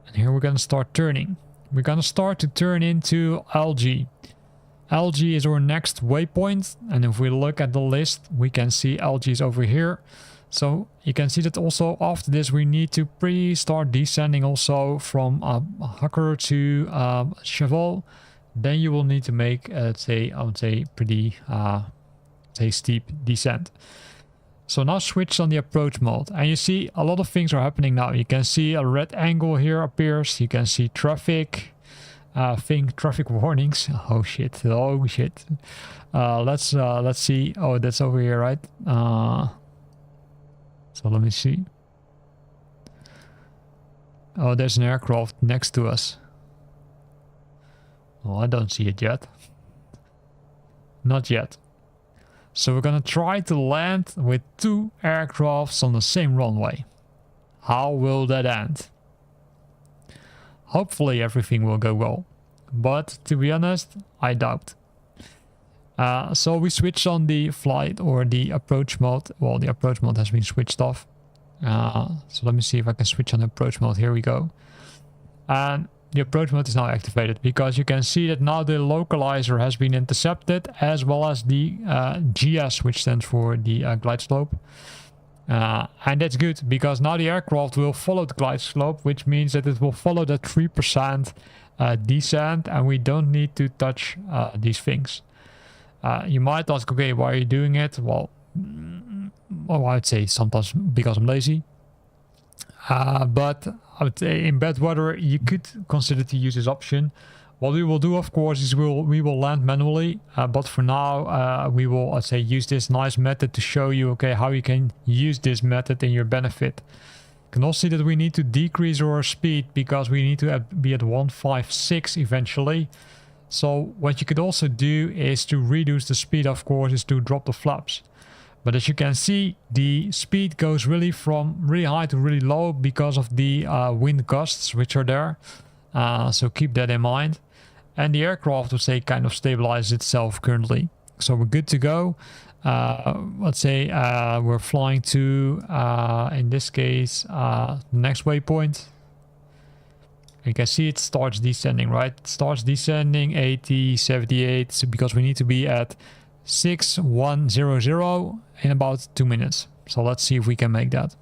Speaker 1: And here we're gonna start turning. We're gonna start to turn into LG. LG is our next waypoint, and if we look at the list, we can see LG is over here. So you can see that also after this we need to start descending also from Hucker to Cheval. Then you will need to make, let's say, I would say pretty steep descent. So now switch on the approach mode, and you see a lot of things are happening now. You can see a red angle here appears. You can see traffic. Traffic warnings. Oh shit! Oh shit! Let's see. Oh, that's over here, right? So let me see. Oh, there's an aircraft next to us. Oh, I don't see it yet. Not yet. So we're gonna try to land with 2 aircrafts on the same runway. How will that end? Hopefully everything will go well. But to be honest, I doubt. So we switch on the flight or the approach mode. Well, the approach mode has been switched off. So let me see if I can switch on the approach mode. Here we go. And the approach mode is now activated because you can see that now the localizer has been intercepted, as well as the GS, which stands for the glide slope. And that's good because now the aircraft will follow the glide slope, which means that it will follow the 3% descent, and we don't need to touch these things. You might ask, okay, why are you doing it? Well, I'd say sometimes because I'm lazy. But I would say in bad weather, you could consider to use this option. What we will do, of course, is we will land manually. But for now, we will, let's say, use this nice method to show you, okay, how you can use this method in your benefit. You can also see that we need to decrease our speed because we need to be at 156 eventually. So what you could also do is to reduce the speed, of course, is to drop the flaps. But as you can see, the speed goes really from really high to really low because of the wind gusts which are there. So keep that in mind. And the aircraft, would say, kind of stabilizes itself currently. So we're good to go. Let's say we're flying to, in this case, the next waypoint. You can see it starts descending, right? It starts descending 80, 78, so because we need to be at 6100 in about 2 minutes. So let's see if we can make that.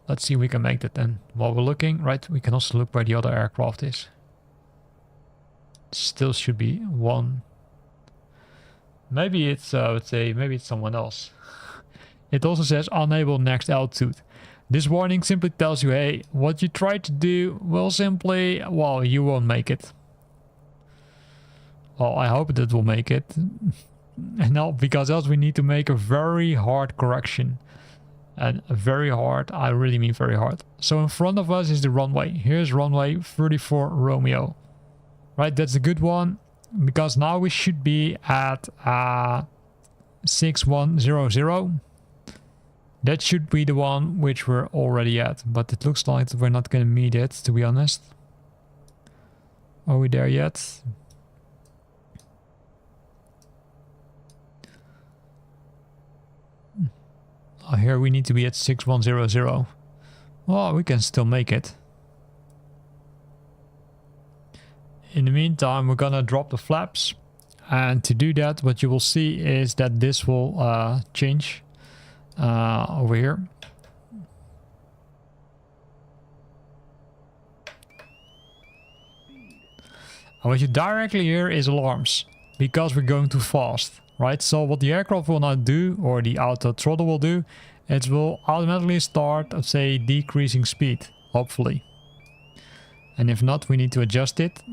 Speaker 1: Let's see if we can make that. And while we're looking, right, we can also look where the other aircraft is. Still should be one. Maybe it's, let's say, maybe it's someone else. It also says unable next altitude. This warning simply tells you, hey, what you try to do will simply, well, you won't make it. Well, I hope that will make it. And now, because else we need to make a very hard correction. And very hard, I really mean very hard. So in front of us is the runway. Here's runway 34 Romeo. Right, that's a good one. Because now we should be at 6100. That should be the one which we're already at. But it looks like we're not going to meet it, to be honest. Are we there yet? Oh, here we need to be at 6100. Well, we can still make it. In the meantime, we're gonna drop the flaps. And to do that, what you will see is that this will change over here. And what you directly hear is alarms, because we're going too fast, right? So what the aircraft will not do, or the auto throttle will do, it will automatically start, let's say, decreasing speed, hopefully. And if not, we need to adjust it.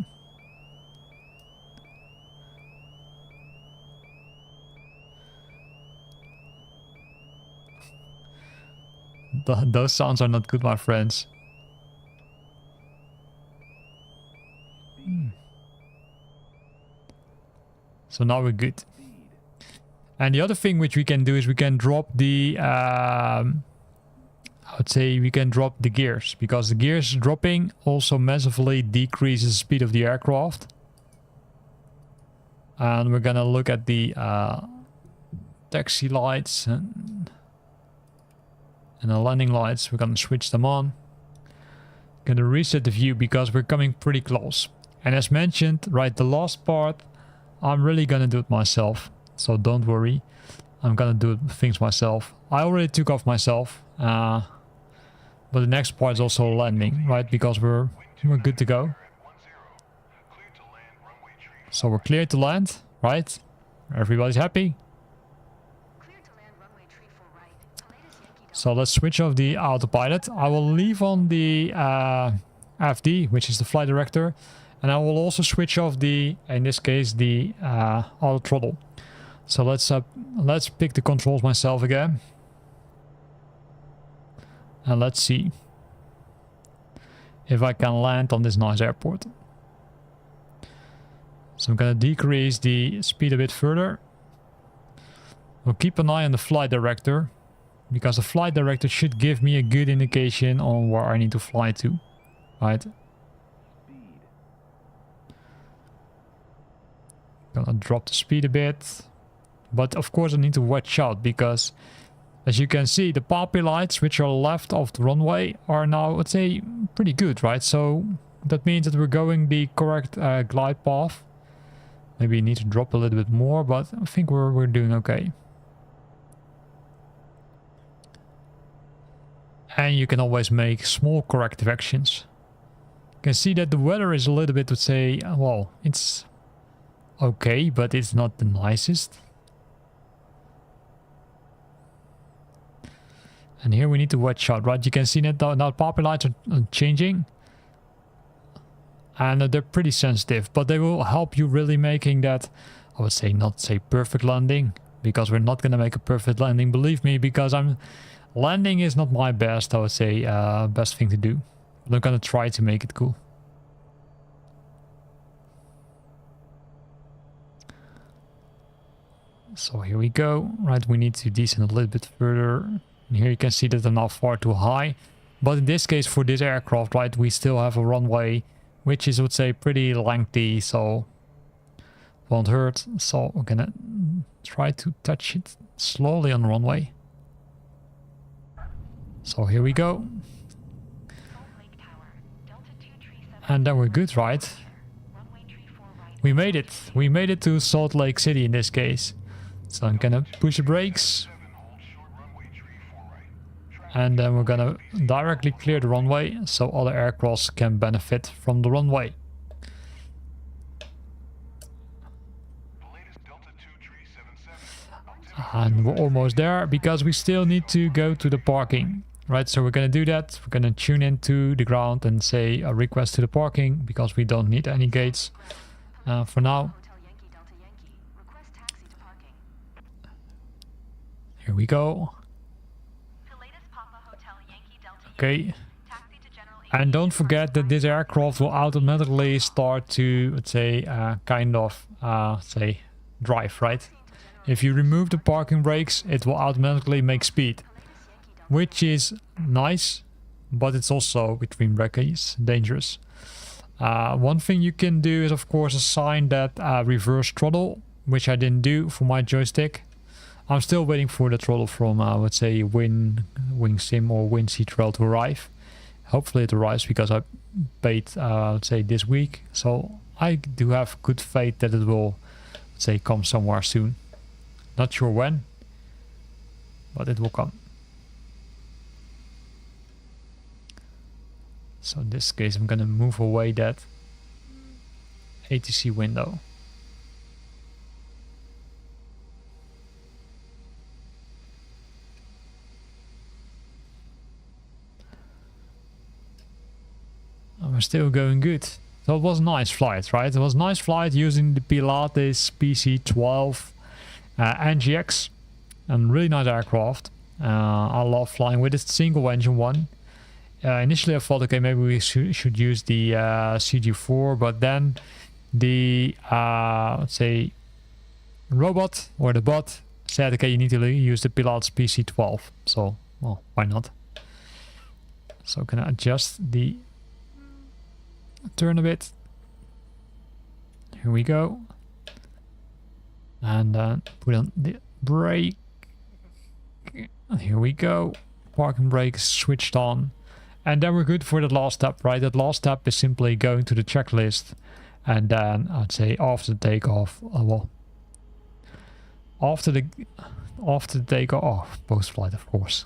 Speaker 1: Those sounds are not good, my friends. So now we're good. And the other thing which we can do is we can drop the, I would say we can drop the gears, because the gears dropping also massively decreases the speed of the aircraft. And we're gonna look at the taxi lights and the landing lights. We're gonna switch them on. Gonna reset the view because we're coming pretty close. And as mentioned, right, the last part, I'm really gonna do it myself. So don't worry, I'm gonna do things myself. I already took off myself, but the next part is also landing, right? Because we're good to go. So we're clear to land, right? Everybody's happy. So let's switch off the autopilot. I will leave on the FD, which is the flight director, and I will also switch off the, in this case, the auto throttle. So let's pick the controls myself again, and let's see if I can land on this nice airport. So I'm gonna decrease the speed a bit further. We'll keep an eye on the flight director, because the flight director should give me a good indication on where I need to fly to, right? Gonna drop the speed a bit. But of course I need to watch out, because as you can see, the poppy lights which are left of the runway are now, let's say, pretty good, right? So that means that we're going the correct glide path. Maybe you need to drop a little bit more, but I think we're doing okay. And you can always make small corrective actions. You can see that the weather is a little bit, let's say, well, it's okay, but it's not the nicest. And here we need to watch out, right? You can see that now poppy lights are changing. And they're pretty sensitive, but they will help you really making that, I would say, not say perfect landing, because we're not going to make a perfect landing, believe me, because landing is not my best, I would say, best thing to do. But I'm going to try to make it cool. So here we go, right? We need to descend a little bit further. And here you can see that I'm now far too high. But in this case, for this aircraft, right, we still have a runway, which is, I would say, pretty lengthy, so won't hurt. So we're gonna try to touch it slowly on the runway. So here we go. And then we're good, right? We made it. We made it to Salt Lake City in this case. So I'm gonna push the brakes. And then we're gonna directly clear the runway so other aircrafts can benefit from the runway. And we're almost there, because we still need to go to the parking, right? So we're gonna do that. We're gonna tune into the ground and say a request to the parking, because we don't need any gates for now. Here we go. Okay, and don't forget that this aircraft will automatically start to, let's say, kind of, say, drive, right? If you remove the parking brakes, it will automatically make speed, which is nice, but it's also, between brackets, dangerous. One thing you can do is, of course, assign that reverse throttle, which I didn't do for my joystick. I'm still waiting for the throttle from, let's say, WingSim or WinC to arrive. Hopefully it arrives, because I paid, let's say, this week. So I do have good faith that it will, let's say, come somewhere soon. Not sure when, but it will come. So in this case, I'm gonna move away that ATC window. And we're still going good. So it was a nice flight, right? It was a nice flight using the Pilatus PC-12 NGX, and really nice aircraft. I love flying with a single engine one. Initially I thought, okay, maybe we should use the CG4, but then the let's say robot or the bot said, okay, you need to use the Pilatus PC-12. So, well, why not? So can I adjust the turn a bit? Here we go. And then put on the brake. Here we go. Parking brake is switched on. And then we're good for the last step, right? That last step is simply going to the checklist. And then I'd say after the takeoff, well, after the takeoff, oh, post flight, of course.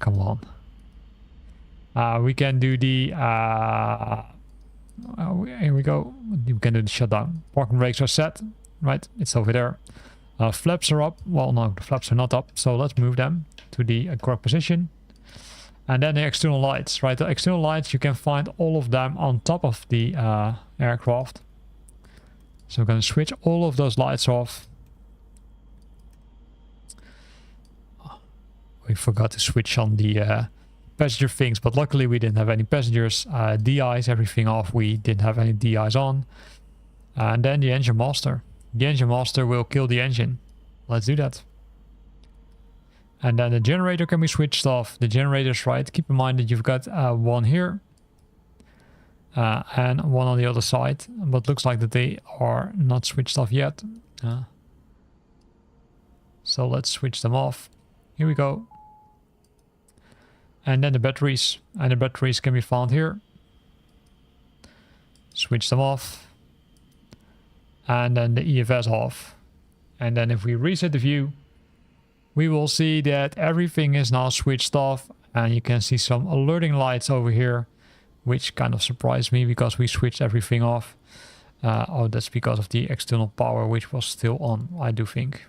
Speaker 1: Come on. We can do the here we go. We can do the shutdown. Parking brakes are set, right? It's over there. Flaps are up. Well, no, the flaps are not up. So let's move them to the correct position. And then the external lights, right? The external lights, you can find all of them on top of the aircraft. So I'm going to switch all of those lights off. We forgot to switch on the passenger things, but luckily we didn't have any passengers. DIs, everything off. We didn't have any DIs on. And then the engine master. The engine master will kill the engine. Let's do that. And then the generator can be switched off. The generator's right. Keep in mind that you've got one here and one on the other side, but looks like that they are not switched off yet. So let's switch them off. Here we go. And then the batteries. And the batteries can be found here. Switch them off. And then the EFS off. And then if we reset the view, we will see that everything is now switched off. And you can see some alerting lights over here, which kind of surprised me because we switched everything off. Oh, that's because of the external power, which was still on, I do think.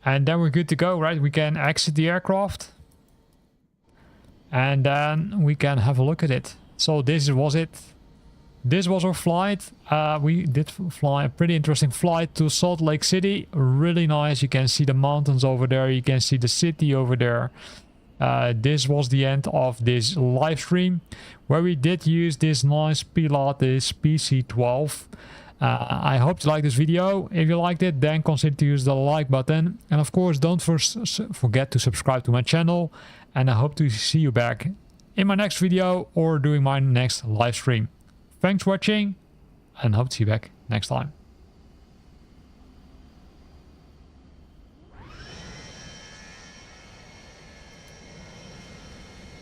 Speaker 1: And then we're good to go, right? We can exit the aircraft. And then we can have a look at it. So this was it. This was our flight. We did fly a pretty interesting flight to Salt Lake City. Really nice. You can see the mountains over there. You can see the city over there. This was the end of this live stream where we did use this nice Pilatus PC-12. I hope you liked this video. If you liked it, then consider to use the like button. And of course, don't forget to subscribe to my channel. And I hope to see you back in my next video or doing my next live stream. Thanks for watching and hope to see you back next time.